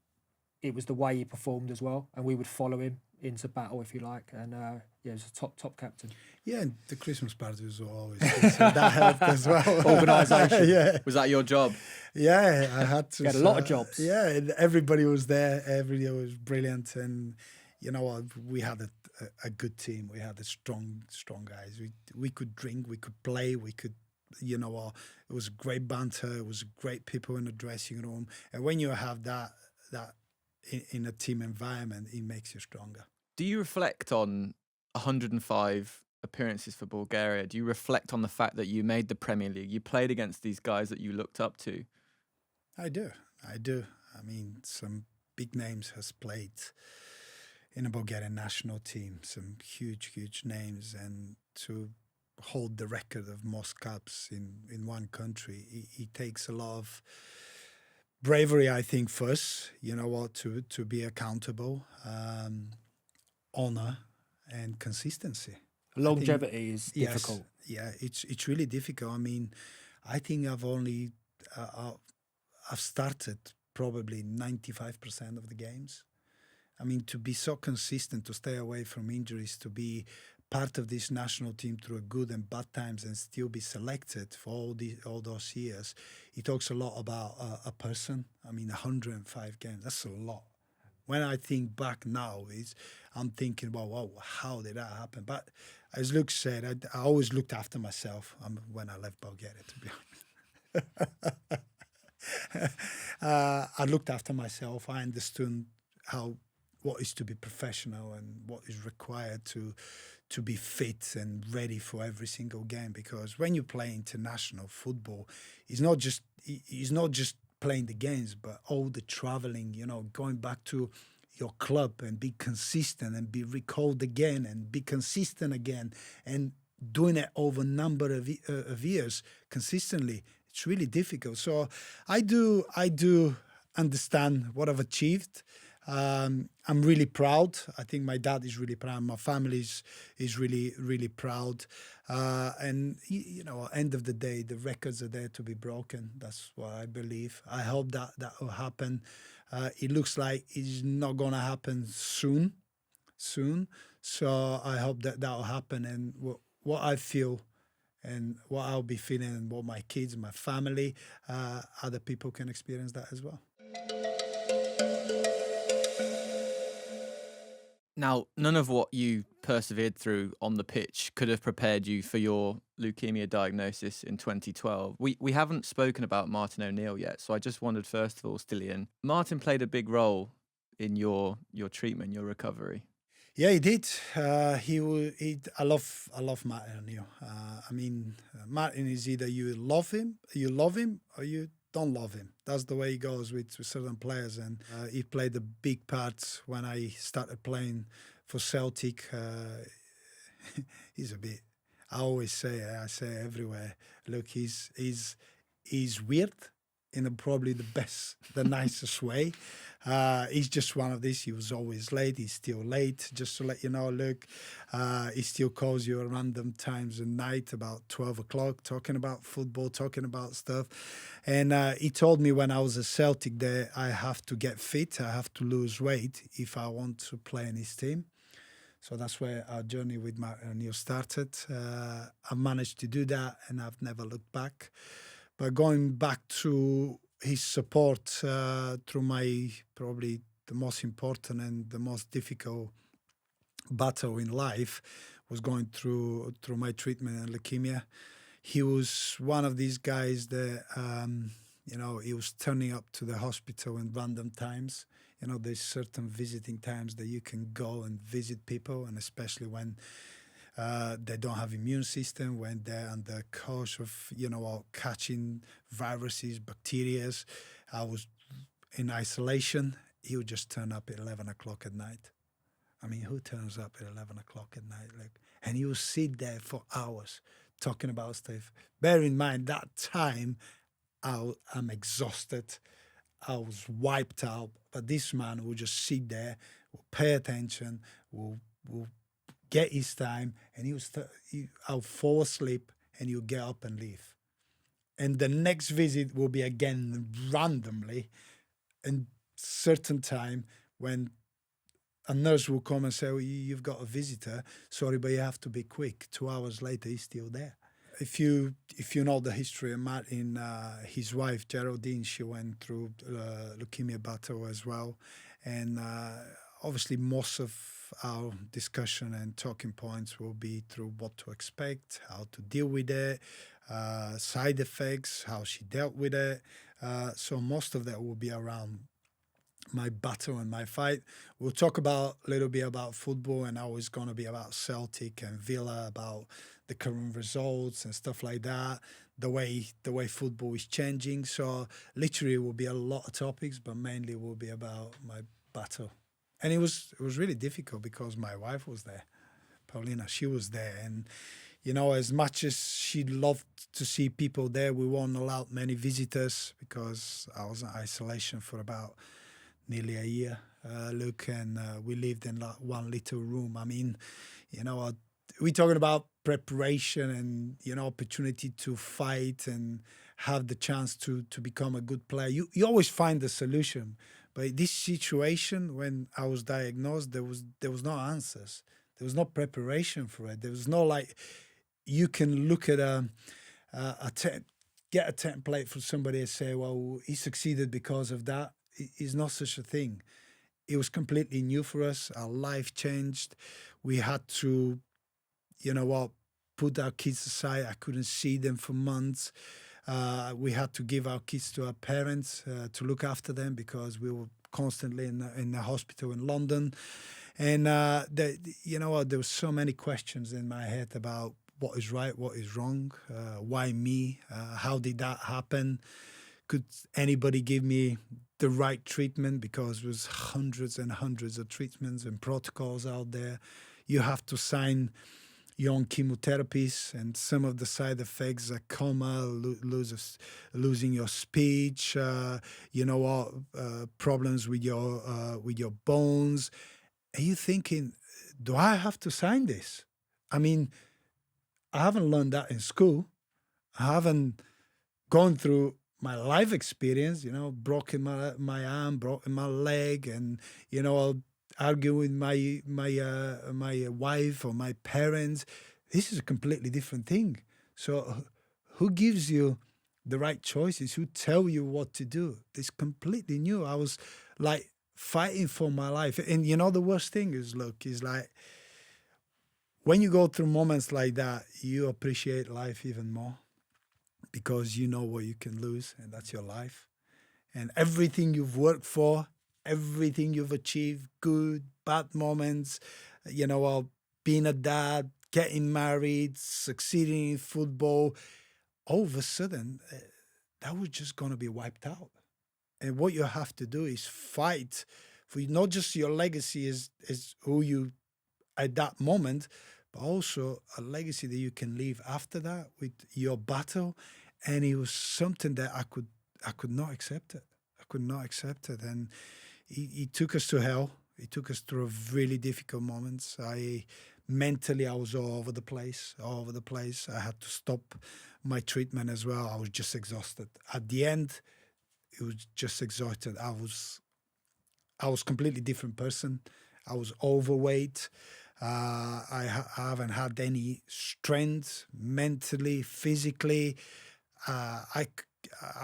it was the way he performed as well, and we would follow him into battle, if you like, and he was a top captain. Yeah, and the Christmas parties were always good, so that helped as well. Organisation. Yeah. Was that your job? Yeah, I had to. You had a lot of jobs. Yeah, and everybody was there. Everybody was brilliant, and we had a good team. We had a strong guys. We could drink, we could play, we could. It was great banter. It was great people in the dressing room, and when you have that in a team environment, it makes you stronger. Do you reflect on 105 appearances for Bulgaria? Do you reflect on the fact that you made the Premier League? You played against these guys that you looked up to. I do. I mean, some big names has played in a Bulgarian national team, some huge names, and to hold the record of most caps in one country, it takes a lot of bravery, I think, first, to be accountable, honor and consistency. Longevity is difficult. Yes, yeah, it's really difficult. I mean, I think I've started probably 95% of the games. I mean, to be so consistent, to stay away from injuries, to be part of this national team through good and bad times and still be selected for all those years, it talks a lot about a person. I mean, 105 games, that's a lot. When I think back now, I'm thinking, wow, how did that happen? But as Luke said, I always looked after myself when I left Bulgaria, to be honest. I looked after myself. I understood what is to be professional and what is required to be fit and ready for every single game. Because when you play international football, it's not just playing the games, but all the traveling, going back to your club and be consistent and be recalled again and be consistent again and doing it over a number of years consistently, it's really difficult. So I do understand what I've achieved. I'm really proud. I think my dad is really proud. My family is really proud. And end of the day, the records are there to be broken. That's what I believe. I hope that will happen. It looks like it's not going to happen soon. So I hope that will happen. And what I feel and what I'll be feeling and what my kids, my family, other people can experience that as well. Now, none of what you persevered through on the pitch could have prepared you for your leukemia diagnosis in 2012. We haven't spoken about Martin O'Neill yet, so I just wondered, first of all, Stiliyan, Martin played a big role in your treatment, your recovery. Yeah, he did. I love Martin O'Neill. Martin is either you love him, or you don't love him. That's the way he goes with certain players, and he played a big part when I started playing for Celtic. He's a bit. I always say, I say everywhere. Look, he's weird in probably the nicest way. He's just one of these. He was always late. He's still late. Just to let you know, look, he still calls you at random times at night, about 12 o'clock, talking about football, talking about stuff. And he told me when I was at Celtic that I have to get fit, I have to lose weight if I want to play in his team. So that's where our journey with Martin O'Neill started. I managed to do that, and I've never looked back. But going back to his support through my probably the most important and the most difficult battle in life was going through my treatment and leukemia. He was one of these guys that he was turning up to the hospital in random times. There's certain visiting times that you can go and visit people, and especially when they don't have immune system, when they're under course of, catching viruses, bacteria. I was in isolation. He would just turn up at 11 o'clock at night. I mean, who turns up at 11 o'clock at night? And he would sit there for hours talking about stuff. Bear in mind, that time, I'm exhausted. I was wiped out. But this man will just sit there, will pay attention, will get his time, and I'll fall asleep, and he'll get up and leave. And the next visit will be again randomly, and certain time when a nurse will come and say, "Oh, you've got a visitor. Sorry, but you have to be quick." 2 hours later, he's still there. If you know the history of Martin, his wife Geraldine, she went through leukemia battle as well, and obviously most of our discussion and talking points will be through what to expect, how to deal with it, side effects, how she dealt with it. So most of that will be around my battle and my fight. We'll talk a little bit about football, and how it's going to be about Celtic and Villa, about the current results and stuff like that, the way football is changing. So literally it will be a lot of topics, but mainly it will be about my battle. And it was really difficult because my wife was there, Paulina. She was there, and as much as she loved to see people there, we weren't allowed many visitors because I was in isolation for about nearly a year. And we lived in one little room. I mean, we're talking about preparation and opportunity to fight and have the chance to become a good player. You always find a solution. But this situation, when I was diagnosed, there was no answers. There was no preparation for it. There was no you can look at get a template from somebody and say, well, he succeeded because of that. It's not such a thing. It was completely new for us. Our life changed. We had to, put our kids aside. I couldn't see them for months. We had to give our kids to our parents to look after them because we were constantly in the hospital in London. And, there were so many questions in my head about what is right, what is wrong, why me, how did that happen? could anybody give me the right treatment, because there was hundreds and hundreds of treatments and protocols out there. You have to sign your own chemotherapies, and some of the side effects are coma, losing your speech, problems with your bones. And you're thinking, do I have to sign this? I mean, I haven't learned that in school. I haven't gone through my life experience, broken my arm, broken my leg, and I'll argue with my wife or my parents. This is a completely different thing. So who gives you the right choices? Who tell you what to do? It's completely new. I was like fighting for my life. And the worst thing is, look, is like when you go through moments like that, you appreciate life even more, because you know what you can lose, and that's your life. And everything you've worked for, everything you've achieved, good, bad moments, being a dad, getting married, succeeding in football, all of a sudden, that was just going to be wiped out. And what you have to do is fight for not just your legacy as who you at that moment, but also a legacy that you can leave after that with your battle. And it was something that I could not accept it. I could not accept it. And he took us to hell. He took us through really difficult moments. Mentally, I was all over the place. I had to stop my treatment as well. I was just exhausted. At the end, it was just exhausted. I was completely different person. I was overweight. I haven't had any strength mentally, physically. I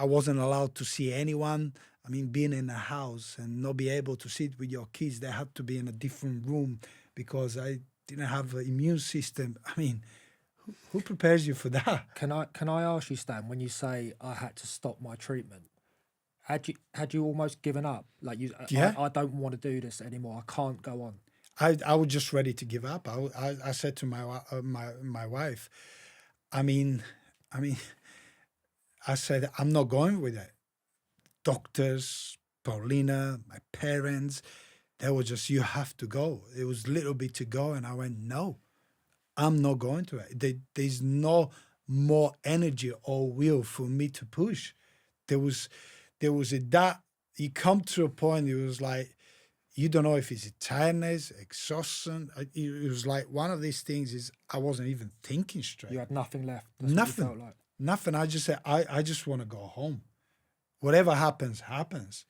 wasn't allowed to see anyone. I mean, being in a house and not be able to sit with your kids, they had to be in a different room because I didn't have an immune system. I mean, who prepares you for that? Can I ask you, Stan, when you say I had to stop my treatment, had you almost given up? Like Yeah. I don't want to do this anymore. I can't go on. I was just ready to give up. I said to my wife, I said, I'm not going with it. Doctors, Paulina, my parents, they were just, you have to go. It was a little bit to go. And I went, no, I'm not going to it. There's no more energy or will for me to push. There was that, you come to a point, it was like, you don't know if it's tiredness, exhaustion. It was like one of these things is I wasn't even thinking straight. You had nothing left. That's Nothing. What you felt like. Nothing. I just said, I just want to go home. Whatever happens, happens.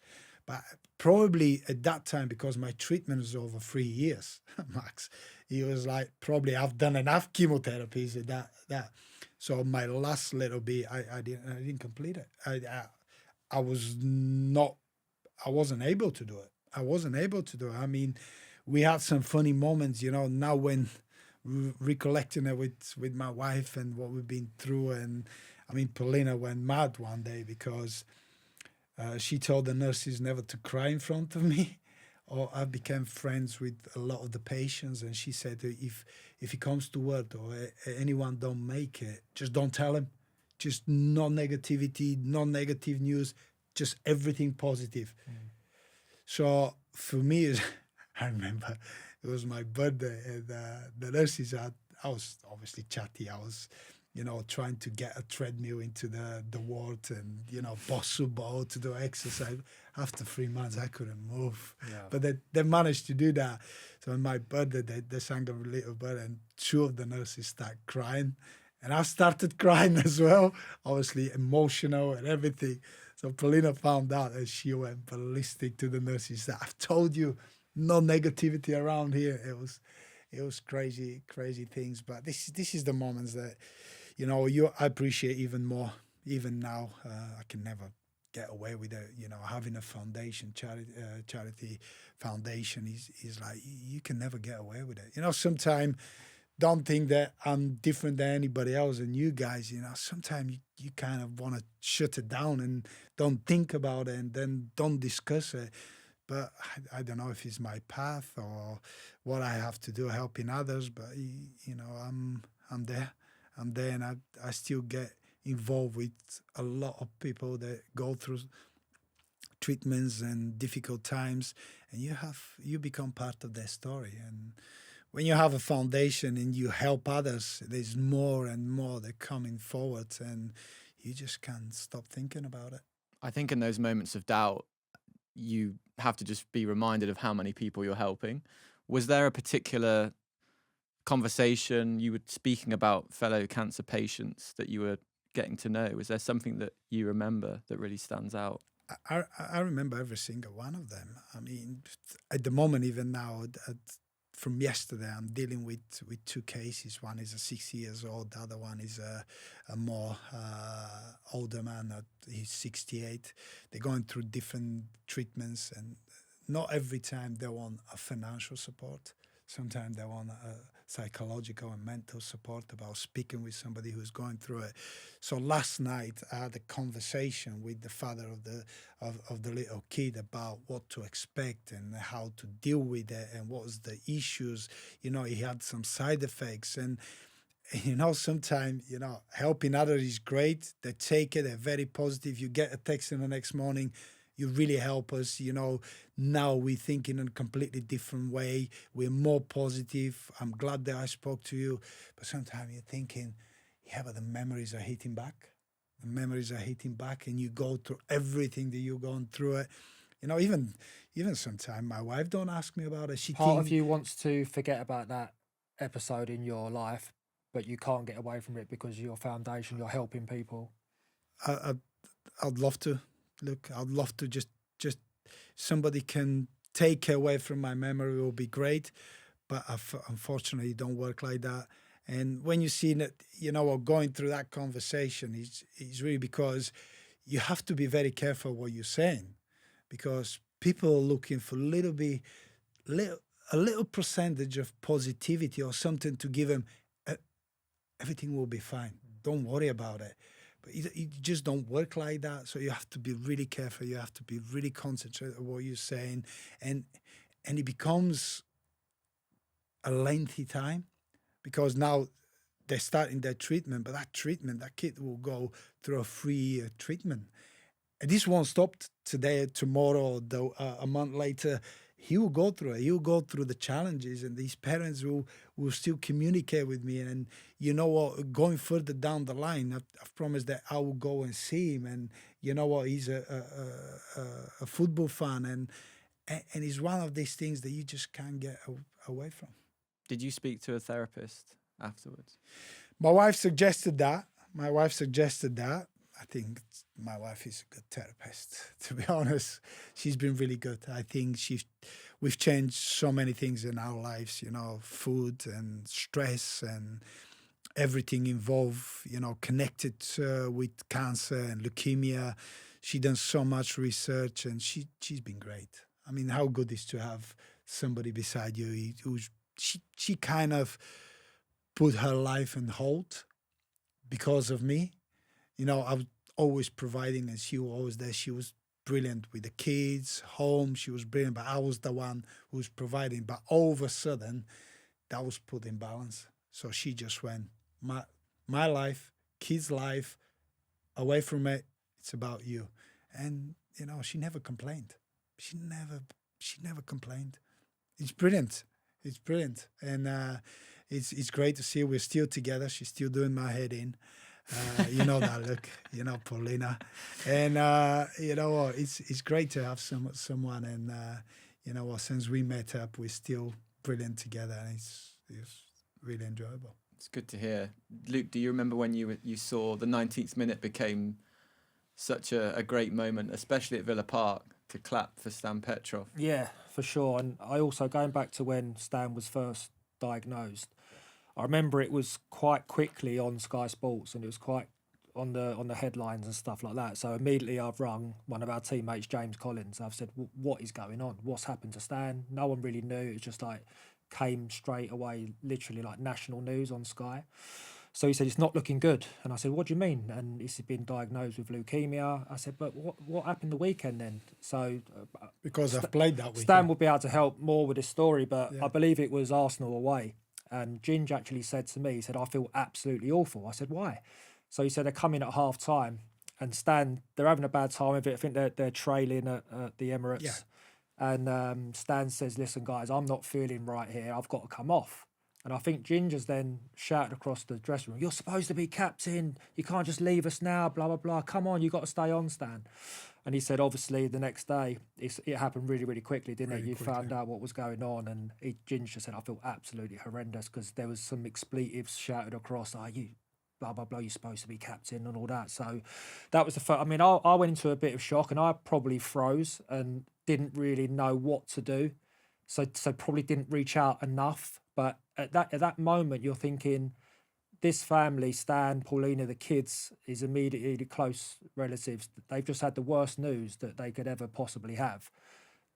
But probably at that time, because my treatment was over 3 years, Max, it was like, probably I've done enough chemotherapies at that. So my last little bit, I didn't complete it. I wasn't able to do it. I mean, we had some funny moments, now when recollecting it with my wife and what we've been through. And I mean, Paulina went mad one day because she told the nurses never to cry in front of me. Or I became friends with a lot of the patients, and she said, if he comes to work or anyone don't make it, just don't tell him. Just no negativity, no negative news, just everything positive. So for me, I remember it was my birthday, and the nurses I was obviously chatty. I was, trying to get a treadmill into the ward and, bustle ball to do exercise. After 3 months, I couldn't move. Yeah. But they managed to do that. So on my birthday, they sang a little bit, and 2 of the nurses started crying. And I started crying as well, obviously emotional and everything. So Paulina found out, and she went ballistic to the nurses. I've told you, no negativity around here. It was crazy things. But this is the moments that, I appreciate even more. Even now, I can never get away with it. Having a foundation, charity foundation is like, you can never get away with it. Sometimes don't think that I'm different than anybody else. And you guys, sometimes you kind of want to shut it down and don't think about it and then don't discuss it. But I don't know if it's my path or what I have to do helping others. But, I'm there. And I still get involved with a lot of people that go through treatments and difficult times, and you become part of their story. And when you have a foundation and you help others, there's more and more that coming forward, and you just can't stop thinking about it. I think in those moments of doubt, you have to just be reminded of how many people you're helping. Was there a particular conversation you were speaking about fellow cancer patients that you were getting to know? Was there something that you remember that really stands out? I remember every single one of them. I mean, at the moment, even now, from yesterday, I'm dealing with two cases. One is a 6 years old. The other one is a more older man. He's 68. They're going through different treatments, and not every time they want a financial support. Sometimes they want a psychological and mental support about speaking with somebody who's going through it. So last night I had a conversation with the father of the little kid about what to expect and how to deal with it and what was the issues. You know, he had some side effects, and you know, sometimes, you know, helping others is great. They take it, they're very positive. You get a text in the next morning, you really help us, you know. Now we think in a completely different way. We're more positive. I'm glad that I spoke to you. But sometimes you're thinking, yeah, but the memories are hitting back. The memories are hitting back, and you go through everything that you're going through it. You know, even sometimes my wife don't ask me about it. She Part of you wants to forget about that episode in your life, but you can't get away from it because your foundation, you're helping people. I'd love to. Look, I'd love to just somebody can take away from my memory will be great, but unfortunately it don't work like that. And when you see that, you know, or going through that conversation, it's really because you have to be very careful what you're saying, because people are looking for a little percentage of positivity or something to give them. Everything will be fine. Don't worry about it. But it just don't work like that. So you have to be really careful. You have to be really concentrated on what you're saying. And it becomes a lengthy time, because now they're starting their treatment. But that kid will go through a 3-year treatment. And this won't stop today, tomorrow, or a month later. He will go through it. He will go through the challenges, and these parents will still communicate with me. And you know what? Going further down the line, I've promised that I will go and see him. And you know what? He's a football fan, and it's one of these things that you just can't get away from. Did you speak to a therapist afterwards? My wife suggested that. I think my wife is a good therapist, to be honest. She's been really good. I think we've changed so many things in our lives, you know, food and stress and everything involved, you know, connected with cancer and leukemia. She done so much research, and she's been great. I mean, how good is to have somebody beside you she kind of put her life on hold because of me. You know, I was always providing, and she was always there. She was brilliant with the kids, home. She was brilliant, but I was the one who was providing. But all of a sudden, that was put in balance. So she just went, my life, kids' life, away from it. It's about you. And, you know, she never complained. She never complained. It's brilliant. And it's great to see we're still together. She's still doing my head in. You know that look, you know, Paulina, and you know what? It's great to have someone, and you know what? Since we met up, we're still brilliant together, and it's really enjoyable. It's good to hear. Luke, do you remember when you saw the 19th minute became such a great moment, especially at Villa Park, to clap for Stan Petrov? Yeah, for sure. And I also, going back to when Stan was first diagnosed, I remember it was quite quickly on Sky Sports, and it was quite on the headlines and stuff like that. So immediately I've rung one of our teammates, James Collins. I've said, what is going on? What's happened to Stan? No one really knew. It was just like came straight away, literally like national news on Sky. So he said, it's not looking good. And I said, what do you mean? And he's been diagnosed with leukemia. I said, but what happened the weekend then? So because I've played that weekend. Stan will be able to help more with this story, but Yeah. I believe it was Arsenal away. And Ginge actually said to me, he said, I feel absolutely awful. I said, why? So he said they're coming at half time, and Stan, they're having a bad time of it. I think they're trailing at the Emirates. Yeah. And Stan says, "Listen, guys, I'm not feeling right here. I've got to come off." And I think Ginger's then shouted across the dressing room, "You're supposed to be captain. You can't just leave us now, blah, blah, blah. Come on, you've got to stay on, Stan." And he said, obviously, the next day, it happened really, really quickly, didn't it? You found out what was going on. And Ginger said, "I feel absolutely horrendous," because there was some expletives shouted across, you blah, blah, blah, you're supposed to be captain and all that. So that was the first. I mean, I went into a bit of shock, and I probably froze and didn't really know what to do. So probably didn't reach out enough. But at that moment, you're thinking, this family, Stan, Paulina, the kids, his immediately close relatives, they've just had the worst news that they could ever possibly have.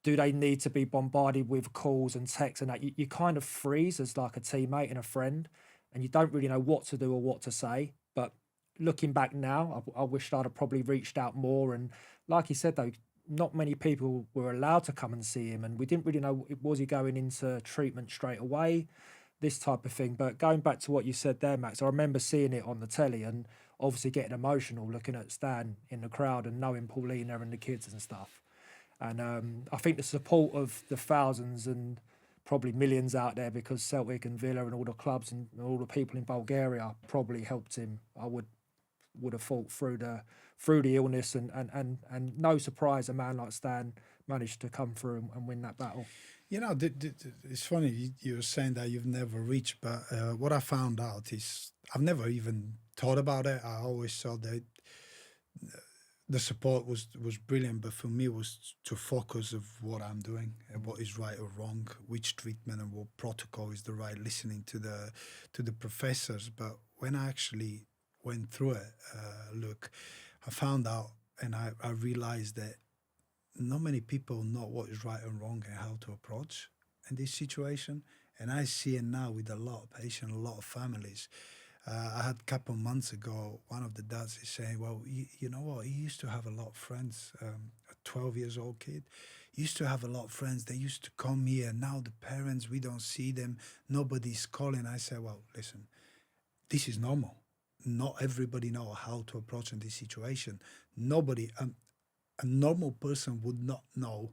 Do they need to be bombarded with calls and texts and that? You kind of freeze as like a teammate and a friend, and you don't really know what to do or what to say. But looking back now, I wish I'd have probably reached out more. And like he said, though, not many people were allowed to come and see him, and we didn't really know, was he going into treatment straight away, this type of thing. But going back to what you said there, Max, I remember seeing it on the telly and obviously getting emotional looking at Stan in the crowd and knowing Paulina and the kids and stuff. And I think the support of the thousands and probably millions out there, because Celtic and Villa and all the clubs and all the people in Bulgaria probably helped him, I would have thought, through the illness, and no surprise a man like Stan managed to come through and win that battle. You know, it's funny you're saying that you've never reached, but what I found out is I've never even thought about it. I always thought that the support was brilliant, but for me it was to focus of what I'm doing and what is right or wrong, which treatment and what protocol is the right, listening to the professors. But when I actually went through it, look, I found out and I realized that not many people know what is right and wrong and how to approach in this situation. And I see it now with a lot of patients, a lot of families. I had a couple of months ago, one of the dads is saying, well, you know what, he used to have a lot of friends, a 12 years old kid. He used to have a lot of friends. They used to come here. Now the parents, we don't see them. Nobody's calling. I said, well, listen, this is normal. Not everybody know how to approach in this situation. Nobody, a normal person would not know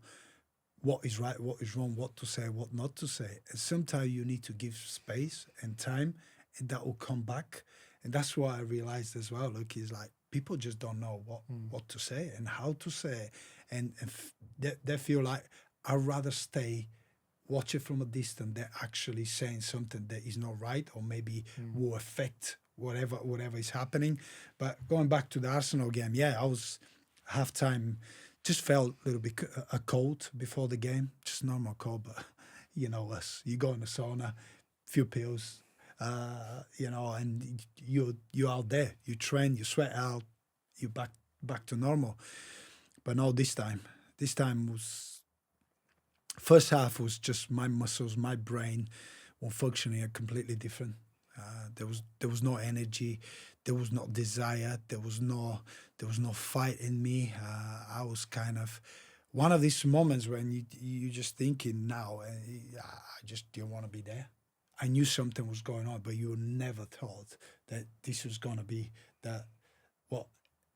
what is right, what is wrong, what to say, what not to say. And sometimes you need to give space and time, and that will come back. And that's what I realized as well. Look, it's like people just don't know what to say and how to say. And they feel like I'd rather stay, watch it from a distance than actually saying something that is not right or maybe will affect whatever is happening. But going back to the Arsenal game, yeah, I was halftime, just felt a little bit a cold before the game, just normal cold. But you know us, you go in the sauna, few pills, you know, and you're out there, you train, you sweat out, you back to normal. But no, this time was, first half was just my muscles, my brain were functioning completely different. There was no energy, there was no desire, there was no fight in me. I was kind of one of these moments when you just thinking now, I just didn't want to be there. I knew something was going on, but you never thought that this was going to be what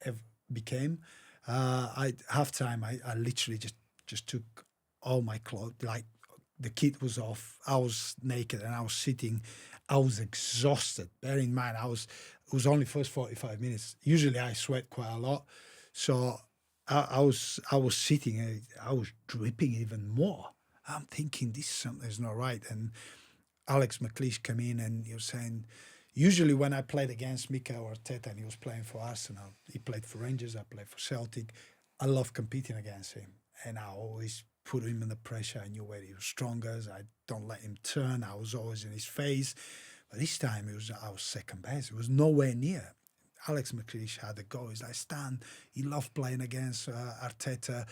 it became. Halftime, I literally just took all my clothes, like the kit was off, I was naked and I was sitting. I was exhausted. Bear in mind, it was only first 45 minutes. Usually I sweat quite a lot. So I was sitting and I was dripping even more. I'm thinking something's not right. And Alex McLeish came in and he was saying, usually when I played against Mikel Arteta and he was playing for Arsenal, he played for Rangers, I played for Celtic. I love competing against him. And I always put him in the pressure. I knew where he was strongest. I don't let him turn. I was always in his face. But this time I was second best. It was nowhere near. Alex McLeish had a go. He's like, Stan, he loved playing against Arteta.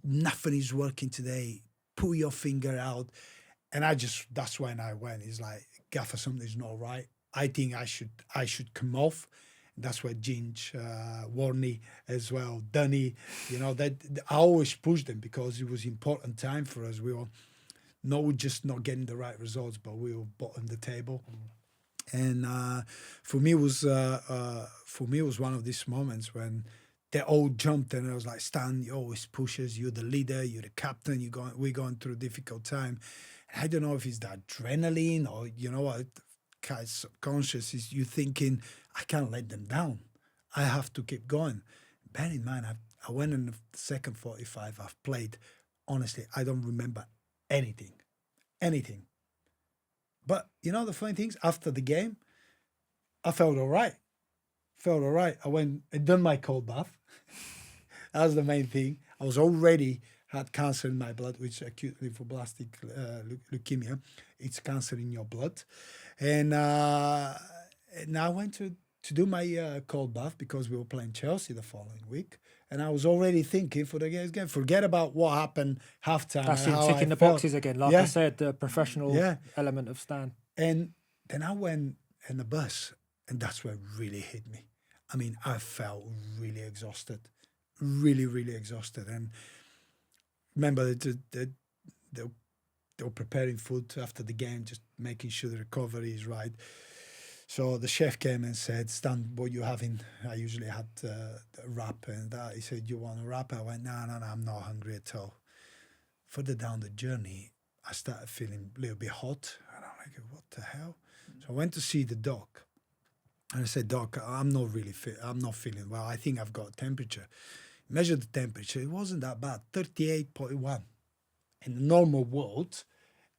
Nothing is working today. Pull your finger out. And that's when I went. He's like, Gaffer, something's not right. I think I should come off. That's where Ginge, Warney as well, Dunny, you know, I always pushed them because it was important time for us. We were just not getting the right results, but we were bottom the table. And for me, it was one of these moments when they all jumped, and I was like, Stan, you always pushes. You're the leader. You're the captain. We're going through a difficult time. And I don't know if it's the adrenaline or what, kind of subconscious is you thinking, I can't let them down. I have to keep going. Bear in mind, I went in the second 45. I've played. Honestly, I don't remember anything. But the funny things, after the game, I felt all right. I went and done my cold bath. That was the main thing. I was already had cancer in my blood, which is acute lymphoblastic leukemia. It's cancer in your blood. And I went to do my cold bath because we were playing Chelsea the following week. And I was already thinking for the game, forget about what happened halftime. That's and him how ticking I the felt. boxes again. Like Yeah. I said, the professional Yeah. element of Stan. And then I went in the bus, and that's where it really hit me. I mean, I felt really exhausted, really, really exhausted. And remember, they were preparing food after the game, just making sure the recovery is right. So the chef came and said, Stan, what you having? I usually had a wrap, and he said, you want a wrap? I went, no, I'm not hungry at all. Further down the journey, I started feeling a little bit hot, and I'm like, what the hell? So I went to see the doc, and I said, Doc, I'm not really fit. I'm not feeling well. I think I've got a temperature. Measured the temperature. It wasn't that bad, 38.1. In the normal world,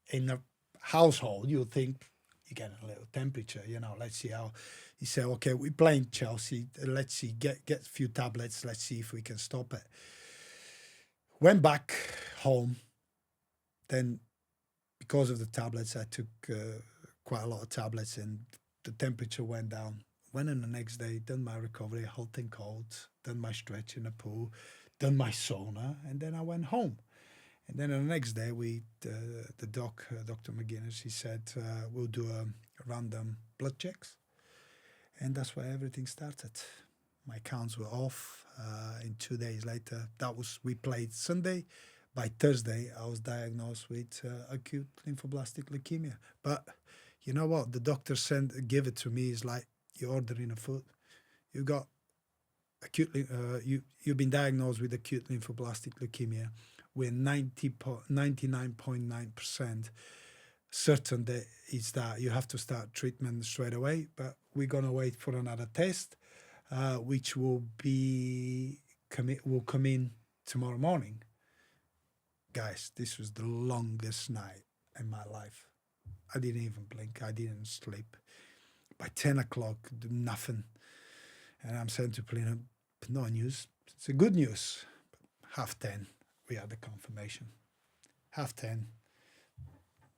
in a household, you would think you get a little temperature, let's see how. He said, okay, we're playing Chelsea. Let's see, get a few tablets. Let's see if we can stop it. Went back home. Then, because of the tablets, I took quite a lot of tablets, and the temperature went down. Went in the next day, done my recovery, hot and cold, done my stretch in the pool, done my sauna, and then I went home. And then the next day, the doc, Dr. McGuinness, he said, we'll do a random blood checks. And that's where everything started. My counts were off. And 2 days later, we played Sunday. By Thursday, I was diagnosed with acute lymphoblastic leukemia. But you know what? The doctor give it to me is like you're ordering a food. You got you've been diagnosed with acute lymphoblastic leukemia. We're 99.9% certain that it's that you have to start treatment straight away. But we're gonna wait for another test, which will come in tomorrow morning. Guys, this was the longest night in my life. I didn't even blink. I didn't sleep. By 10 o'clock, nothing. And I'm saying to Polina, no news. It's a good news. 10:30, we had the confirmation. 10:30,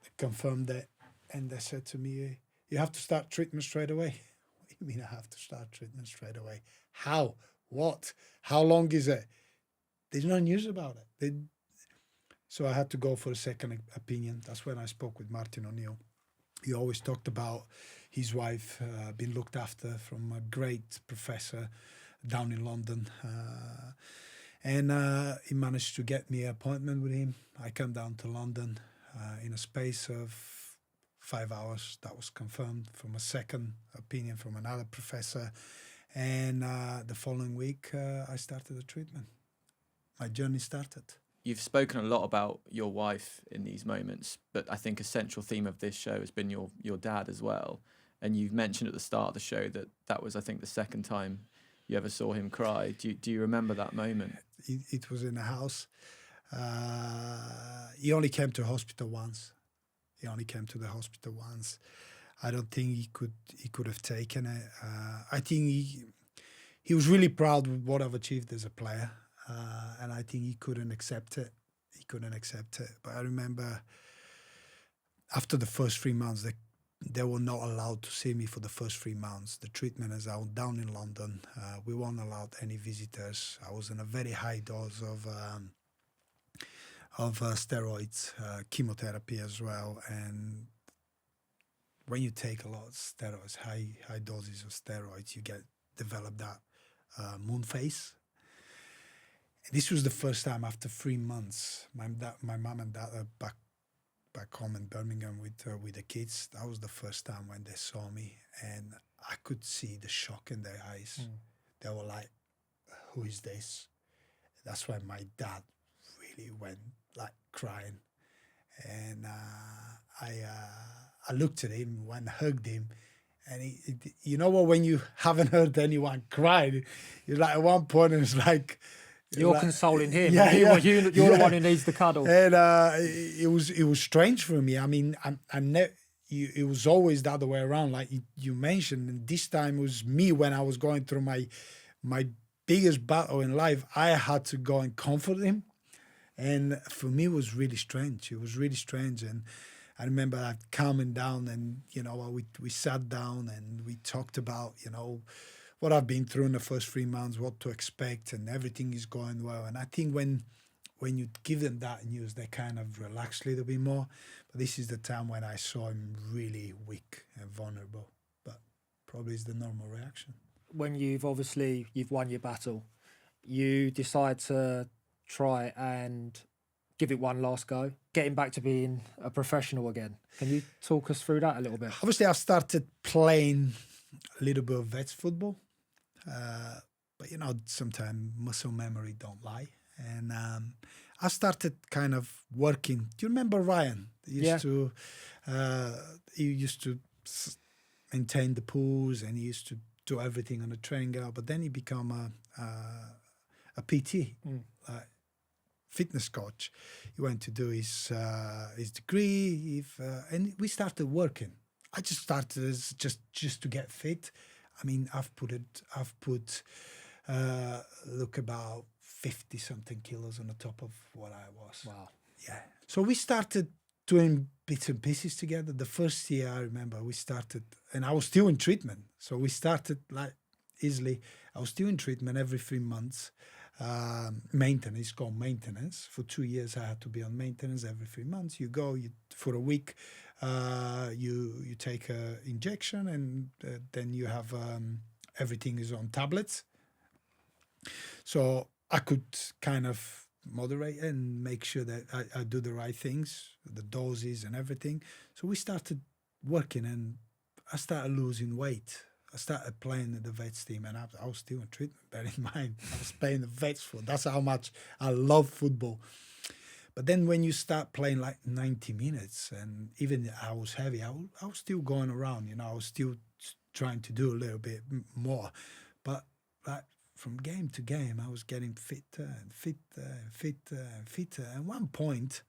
they confirmed it. And they said to me, you have to start treatment straight away. What do you mean I have to start treatment straight away? How? What? How long is it? There's no news about it. So I had to go for a second opinion. That's when I spoke with Martin O'Neill. He always talked about his wife being looked after from a great professor down in London. And he managed to get me an appointment with him. I came down to London in a space of 5 hours. That was confirmed from a second opinion from another professor. And the following week, I started the treatment. My journey started. You've spoken a lot about your wife in these moments, but I think a central theme of this show has been your dad as well. And you've mentioned at the start of the show that was, I think, the second time you ever saw him cry. Do you remember that moment? It was in a house. He only came to hospital once. I don't think he could have taken it. I think he was really proud of what I've achieved as a player. And I think he couldn't accept it. But I remember after the first 3 months, they were not allowed to see me for the first 3 months. The treatment is out down in London. We weren't allowed any visitors. I was in a very high dose of steroids, chemotherapy as well. And when you take a lot of steroids, high doses of steroids, you develop that moon face. This was the first time after 3 months, my mum and dad are back back home in Birmingham with the kids. That was the first time when they saw me, and I could see the shock in their eyes. They were like, "Who is this?" That's when my dad really went like crying, and I looked at him, went hugged him, and you know what? When you haven't heard anyone cry, you're like at one point it's like. You're consoling him. Yeah, You're the one who needs the cuddle. And it was strange for me. I mean, it was always the other way around, like you mentioned. And this time it was me when I was going through my biggest battle in life. I had to go and comfort him, and for me it was really strange. It was really strange, and I remember calming down, and we sat down and we talked about what I've been through in the first 3 months, what to expect, and everything is going well. And I think when you give them that news, they kind of relax a little bit more. But this is the time when I saw him really weak and vulnerable. But probably it's the normal reaction. When you've won your battle, you decide to try and give it one last go, getting back to being a professional again. Can you talk us through that a little bit? Obviously, I started playing a little bit of vets football. But sometimes muscle memory don't lie, and I started kind of working. Do you remember Ryan? He used to maintain the pools, and he used to do everything on the training ground. But then he became a PT, fitness coach. He went to do his degree, and we started working. I just started as just to get fit. I mean, I've put about 50 something kilos on the top of what I was. Wow. Yeah. So we started doing bits and pieces together. The first year I remember we started, and I was still in treatment. So we started like easily. I was still in treatment every 3 months. Maintenance, it's called maintenance. For 2 years I had to be on maintenance every 3 months. You go for a week. You take an injection, and then you have everything is on tablets. So I could kind of moderate and make sure that I do the right things, the doses and everything. So we started working, and I started losing weight. I started playing in the vets team, and I was still in treatment. Bear in mind, I was playing the vets for. That's how much I love football. But then when you start playing like 90 minutes, and even I was heavy, I was still going around, I was still trying to do a little bit more. But like from game to game, I was getting fitter and fitter and fitter and fitter. At one point,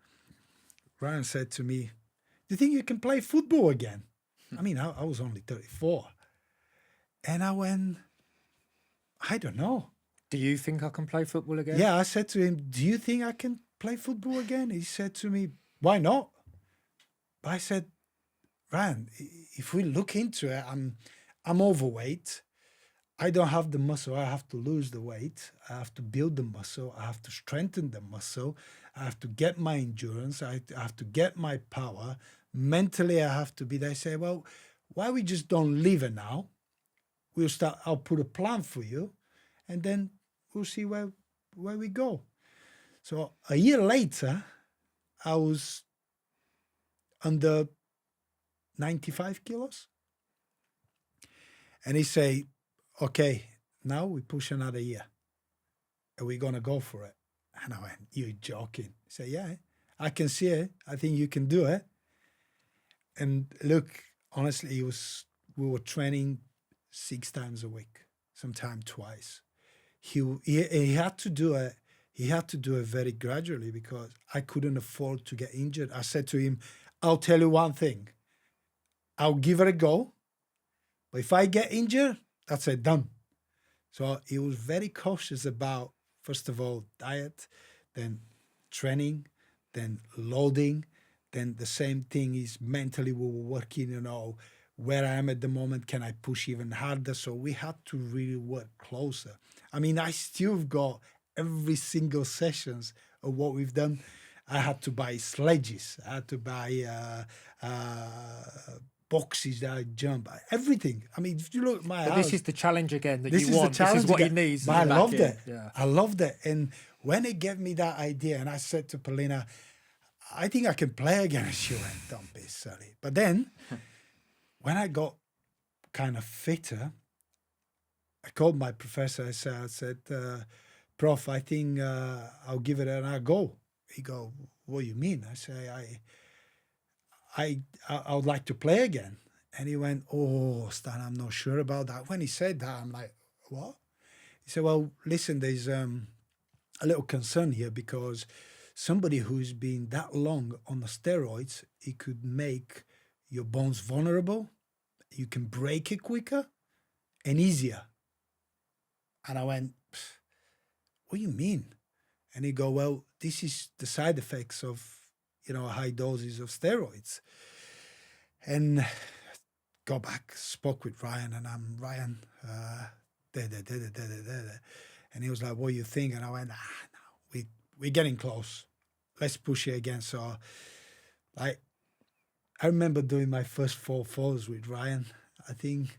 Ryan said to me, "Do you think you can play football again?" I mean, I was only 34. And I went, "I don't know. Do you think I can play football again?" Yeah, I said to him, "Do you think I can play football again?" He said to me, "Why not?" But I said, "Ryan, if we look into it, I'm overweight. I don't have the muscle. I have to lose the weight. I have to build the muscle. I have to strengthen the muscle. I have to get my endurance. I have to get my power. Mentally, I have to be there." I say, "Well, why we just don't leave it now? I'll put a plan for you, and then we'll see where we go." So a year later, I was under 95 kilos. And he say, "Okay, now we push another year. Are we going to go for it?" And I went, "You're joking." He said, "Yeah, I can see it. I think you can do it." And look, honestly, we were training 6 times a week, sometimes twice. He had to do it. He had to do it very gradually because I couldn't afford to get injured. I said to him, "I'll tell you one thing. I'll give it a go. But if I get injured, that's it, done." So he was very cautious about, first of all, diet, then training, then loading. Then the same thing is mentally we were working, where I am at the moment, can I push even harder? So we had to really work closer. I mean, I still got every single sessions of what we've done. I had to buy sledges. I had to buy boxes that I jump, everything. I mean, if you look at my house. This is the challenge again that This you is want. the challenge This is what again. he needs. But I loved it. Yeah. I loved it. And when he gave me that idea, and I said to Paulina, I think I can play again. And she went, don't be silly. But then when I got kind of fitter, I called my professor. I said, Prof, I think I'll give it another go. He go, what do you mean? I say, I would like to play again. And he went, oh, Stan, I'm not sure about that. When he said that, I'm like, what? He said, well, listen, there's a little concern here because somebody who's been that long on the steroids, it could make your bones vulnerable. You can break it quicker and easier. And I went, what do you mean? And he go, well, this is the side effects of, high doses of steroids. And go back, spoke with Ryan, and I'm Ryan, and he was like, what do you think? And I went, no, we're getting close. Let's push it again. So I remember doing my first 4 falls with Ryan. I think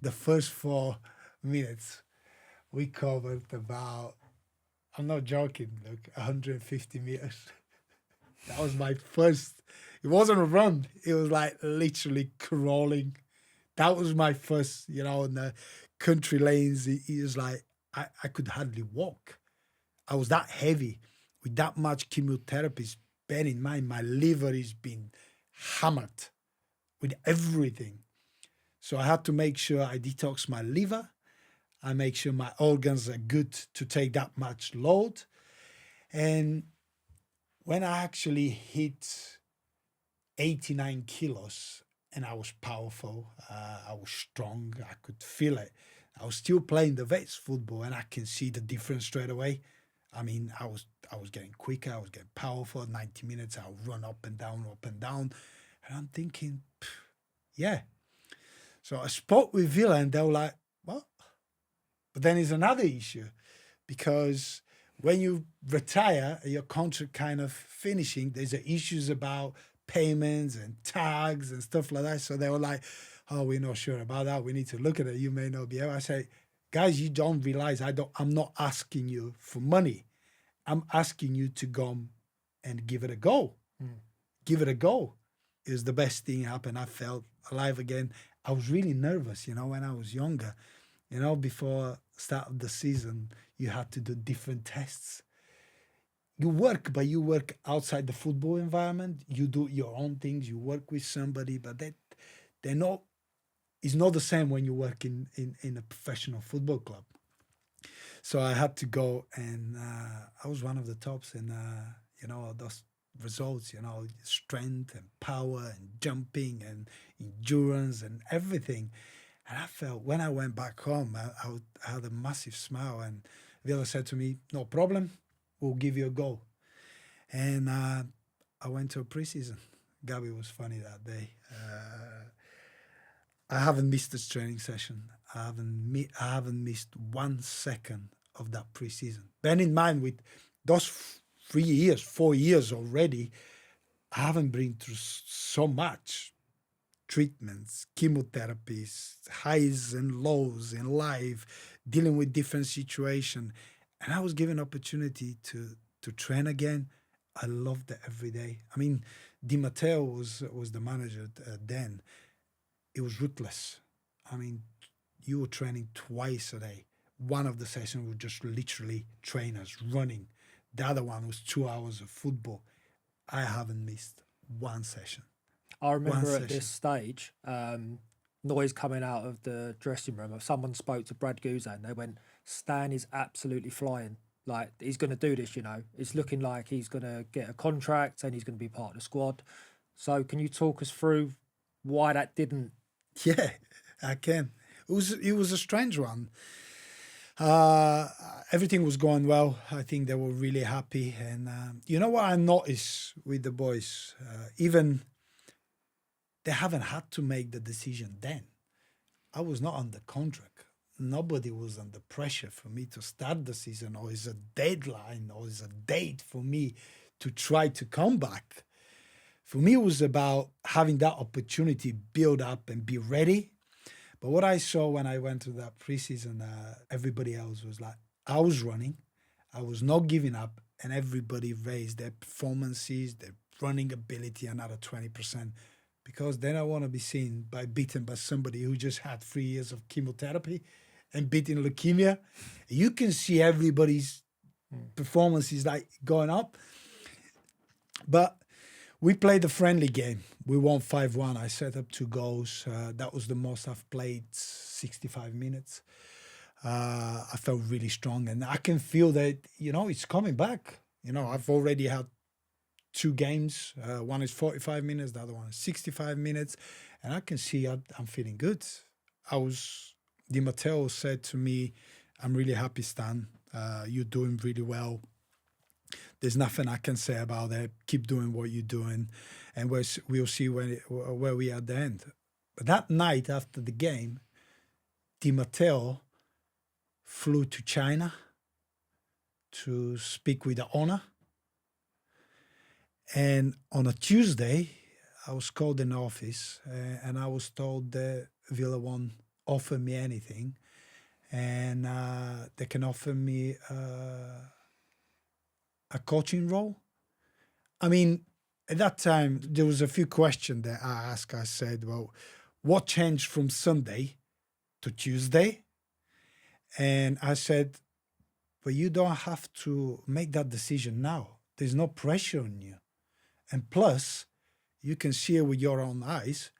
the first 4 minutes, we covered about, I'm not joking, look, 150 meters. That was my first, it wasn't a run. It was like literally crawling. That was my first, in the country lanes. It was like, I could hardly walk. I was that heavy with that much chemotherapy. Bear in mind, my liver is being hammered with everything. So I had to make sure I detox my liver. I make sure my organs are good to take that much load. And when I actually hit 89 kilos and I was powerful, I was strong, I could feel it. I was still playing the vets football and I can see the difference straight away. I mean, I was getting quicker, I was getting powerful. 90 minutes, I'll run up and down. And I'm thinking, yeah. So I spoke with Villa and they were like, what? But then there's another issue because when you retire, your contract kind of finishing, there's issues about payments and tags and stuff like that. So they were like, oh, we're not sure about that. We need to look at it. You may not be able. I say, guys, you don't realize I'm not asking you for money. I'm asking you to go and give it a go. Give it a go. It was the best thing happened. I felt alive again. I was really nervous, when I was younger. Before start of the season, you had to do different tests. You work, but you work outside the football environment. You do your own things. You work with somebody, but they're not. It's not the same when you work in a professional football club. So I had to go, and I was one of the tops in those results. Strength and power and jumping and endurance and everything. And I felt when I went back home, I had a massive smile. And Villa said to me, no problem, we'll give you a go. And I went to a preseason. Gabby was funny that day. I haven't missed this training session. I haven't missed 1 second of that preseason. Bear in mind, with those 4 years already, I haven't been through so much. Treatments, chemotherapies, highs and lows in life, dealing with different situations. And I was given opportunity to train again. I loved it every day. I mean, Di Matteo was the manager then. It was ruthless. I mean, you were training twice a day. One of the sessions was just literally trainers running. The other one was 2 hours of football. I haven't missed one session. I remember at this stage, noise coming out of the dressing room. Someone spoke to Brad Guzan. They went, Stan is absolutely flying. Like, he's going to do this, It's looking like he's going to get a contract and he's going to be part of the squad. So can you talk us through why that didn't? Yeah, I can. It was a strange one. Everything was going well. I think they were really happy. And you know what I noticed with the boys? Even they haven't had to make the decision then. I was not under contract. Nobody was under pressure for me to start the season, or is a deadline, or is a date for me to try to come back. For me, it was about having that opportunity, build up and be ready. But what I saw when I went to that preseason, everybody else was like, I was running, I was not giving up, and everybody raised their performances, their running ability another 20%, because then I want to be seen beaten by somebody who just had 3 years of chemotherapy and beating leukemia. You can see everybody's performance is like going up. But we played a friendly game. We won 5-1. I set up 2 goals. That was the most I've played, 65 minutes. I felt really strong, and I can feel that, it's coming back. I've already had 2 games. One is 45 minutes, the other one is 65 minutes, and I can see I'm feeling good. Di Matteo said to me, "I'm really happy, Stan. You're doing really well. There's nothing I can say about it. Keep doing what you're doing, and we'll see where we are at the end." But that night after the game, Di Matteo flew to China to speak with the owner. And on a Tuesday, I was called in the office, and I was told that Villa won't offer me anything, and they can offer me a coaching role. I mean, at that time, there was a few questions that I asked. I said, well, what changed from Sunday to Tuesday? And I said, but you don't have to make that decision now. There's no pressure on you. And plus, you can see it with your own eyes.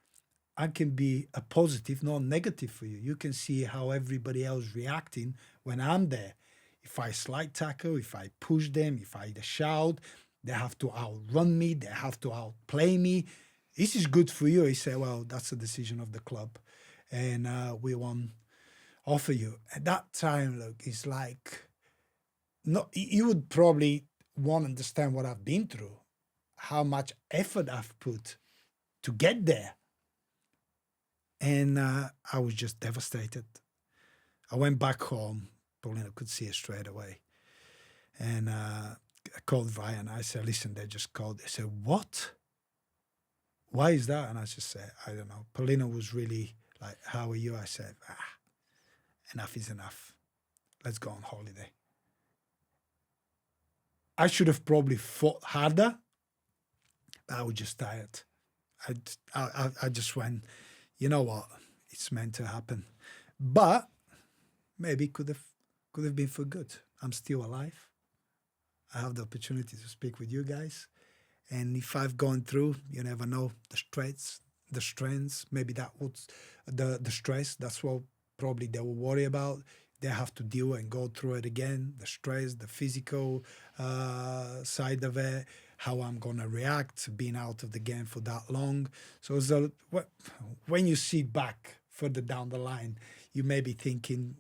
I can be a positive, not negative for you. You can see how everybody else reacting when I'm there. If I slide tackle, if I push them, if I shout, they have to outrun me, they have to outplay me. This is good for you. He said, well, that's a decision of the club, and we won't offer you. At that time, look, it's like, no, you would probably won't understand what I've been through, how much effort I've put to get there. And I was just devastated. I went back home. Paulina could see it straight away. And I called Ryan. I said, listen, they just called. They said, what? Why is that? And I just said, I don't know. Paulina was really like, how are you? I said, enough is enough. Let's go on holiday. I should have probably fought harder, but I was just tired. I just went, you know what? It's meant to happen. But maybe it could have been for good. I'm still alive. I have the opportunity to speak with you guys. And if I've gone through, you never know, the strengths, maybe that was the stress. That's what probably they will worry about. They have to deal and go through it again, the stress, the physical side of it, how I'm going to react, being out of the game for that long. So when you see back further down the line, you may be thinking,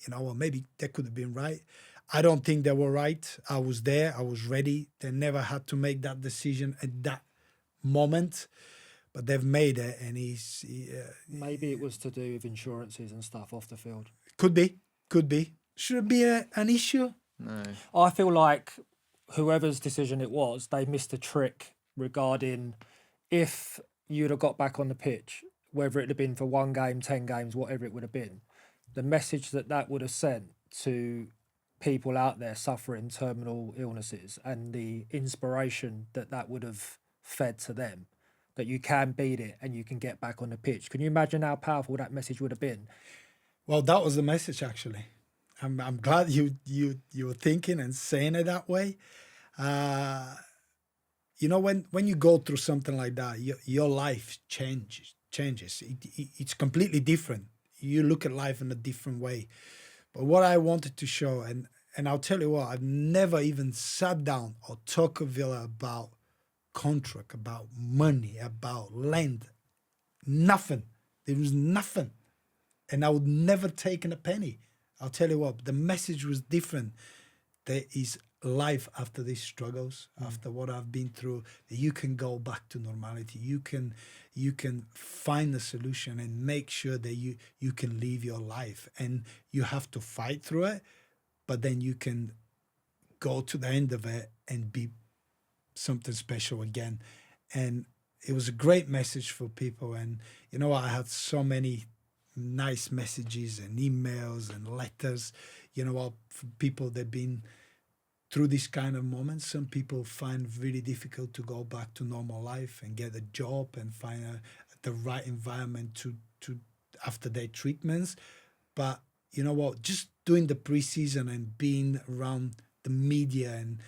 well, maybe they could have been right. I don't think they were right. I was there. I was ready. They never had to make that decision at that moment, but they've made it. And maybe it was to do with insurances and stuff off the field. Could be. Should it be an issue? No. I feel like whoever's decision it was, they missed a trick regarding if you'd have got back on the pitch, whether it had been for 1 game, 10 games, whatever it would have been, the message that would have sent to people out there suffering terminal illnesses and the inspiration that would have fed to them, that you can beat it and you can get back on the pitch. Can you imagine how powerful that message would have been? Well, that was the message, actually. I'm glad you were thinking and saying it that way. When you go through something like that, your life changes. It's completely different. You look at life in a different way. But what I wanted to show, and I'll tell you what, I've never even sat down or talked to Villa about contract, about money, about land. Nothing. There was nothing. And I would never taken a penny. I'll tell you what, the message was different. There is life after these struggles, after what I've been through, that you can go back to normality. You can find a solution and make sure that you can live your life. And you have to fight through it, but then you can go to the end of it and be something special again. And it was a great message for people. And, I had so many nice messages and emails and letters, from people that have been through this kind of moments, some people find really difficult to go back to normal life and get a job and find the right environment to after their treatments. But you know what? Just doing the preseason and being around the media and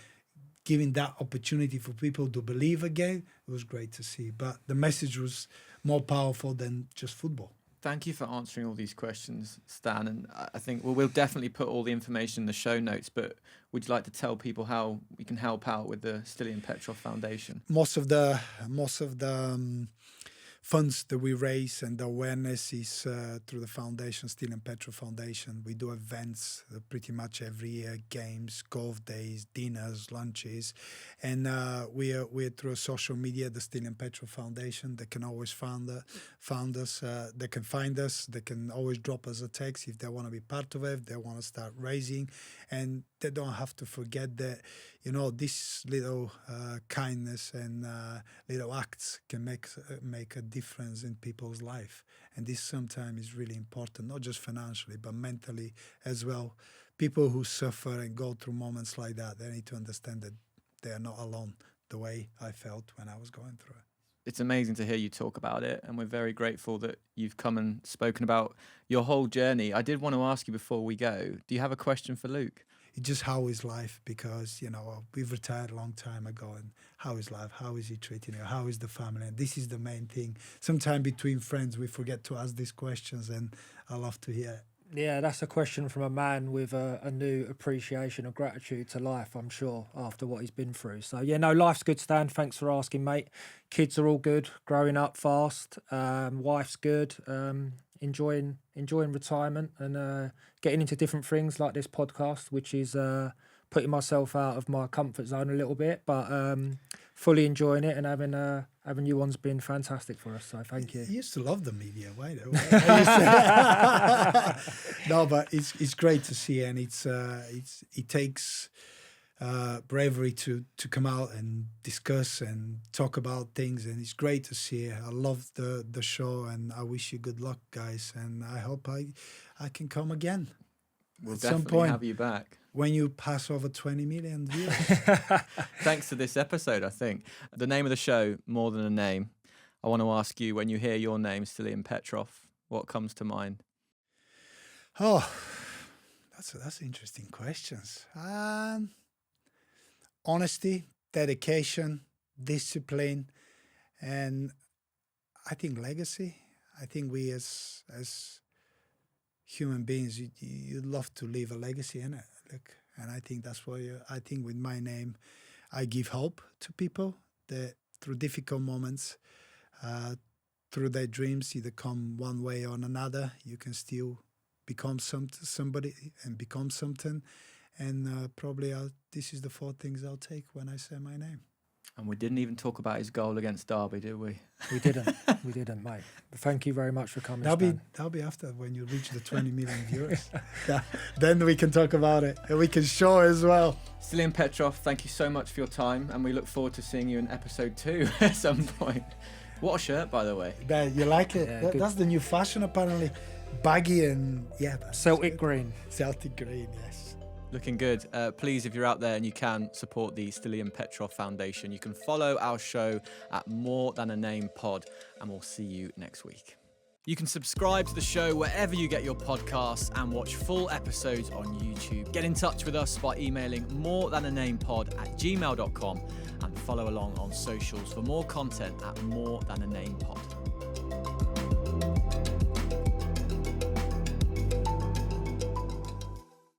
giving that opportunity for people to believe again, it was great to see. But the message was more powerful than just football. Thank you for answering all these questions, Stan. And I think we'll definitely put all the information in the show notes, but would you like to tell people how we can help out with the Stiliyan Petrov Foundation? Most of the funds that we raise and the awareness is through the foundation, Stiliyan Petrov Foundation. We do events pretty much every year, games, golf days, dinners, lunches. And we're through social media, the Stiliyan Petrov Foundation. They can always find us. They can find us. They can always drop us a text if they want to be part of it, if they want to start raising. And they don't have to forget that, you know, this little kindness and little acts can make a difference in people's life. And this sometimes is really important, not just financially, but mentally as well. People who suffer and go through moments like that, they need to understand that they are not alone the way I felt when I was going through it. It's amazing to hear you talk about it, and we're very grateful that you've come and spoken about your whole journey. I did want to ask you before we go, do you have a question for Luke? It's just how is life, because, you know, we've retired a long time ago, and how is life? How is he treating you? How is the family? And this is the main thing. Sometimes between friends, we forget to ask these questions, and I love to hear it. Yeah, that's a question from a man with a new appreciation of gratitude to life, I'm sure, after what he's been through. So, yeah, no, life's good, Stan. Thanks for asking, mate. Kids are all good, growing up fast. Wife's good, enjoying retirement and getting into different things like this podcast, which is putting myself out of my comfort zone a little bit, but fully enjoying it, and having you on's been fantastic for us, so thank you. You used to love the media, right? No, but it's great to see, and it takes bravery to come out and discuss and talk about things, and it's great to see. I love the show, and I wish you good luck, guys, and I hope I can come again. We'll at definitely some point have you back. When you pass over 20 million viewers. Thanks to this episode, I think. The name of the show, More Than a Name. I want to ask you, when you hear your name, Stiliyan Petrov, what comes to mind? Oh, that's interesting questions. Honesty, dedication, discipline, and I think legacy. I think we as human beings, you love to leave a legacy in it. And I think that's why I think with my name, I give hope to people that through difficult moments, through their dreams, either come one way or another, you can still become somebody and become something. And probably this is the 4 things I'll take when I say my name. And we didn't even talk about his goal against Derby, did we? We didn't, mate. But thank you very much for coming. That'll be after when you reach the 20 million viewers. Yeah, then we can talk about it, and we can show as well. Stiliyan Petrov, thank you so much for your time, and we look forward to seeing you in episode 2 at some point. What a shirt, by the way. You like it? Yeah, that's the new fashion, apparently. Baggy and Celtic green. Celtic green, yes. Looking good. Please, if you're out there and you can, support the Stiliyan Petrov Foundation. You can follow our show at More Than a Name Pod, and we'll see you next week. You can subscribe to the show wherever you get your podcasts and watch full episodes on YouTube. Get in touch with us by emailing morethananamepod@gmail.com and follow along on socials for more content at More Than a Name Pod.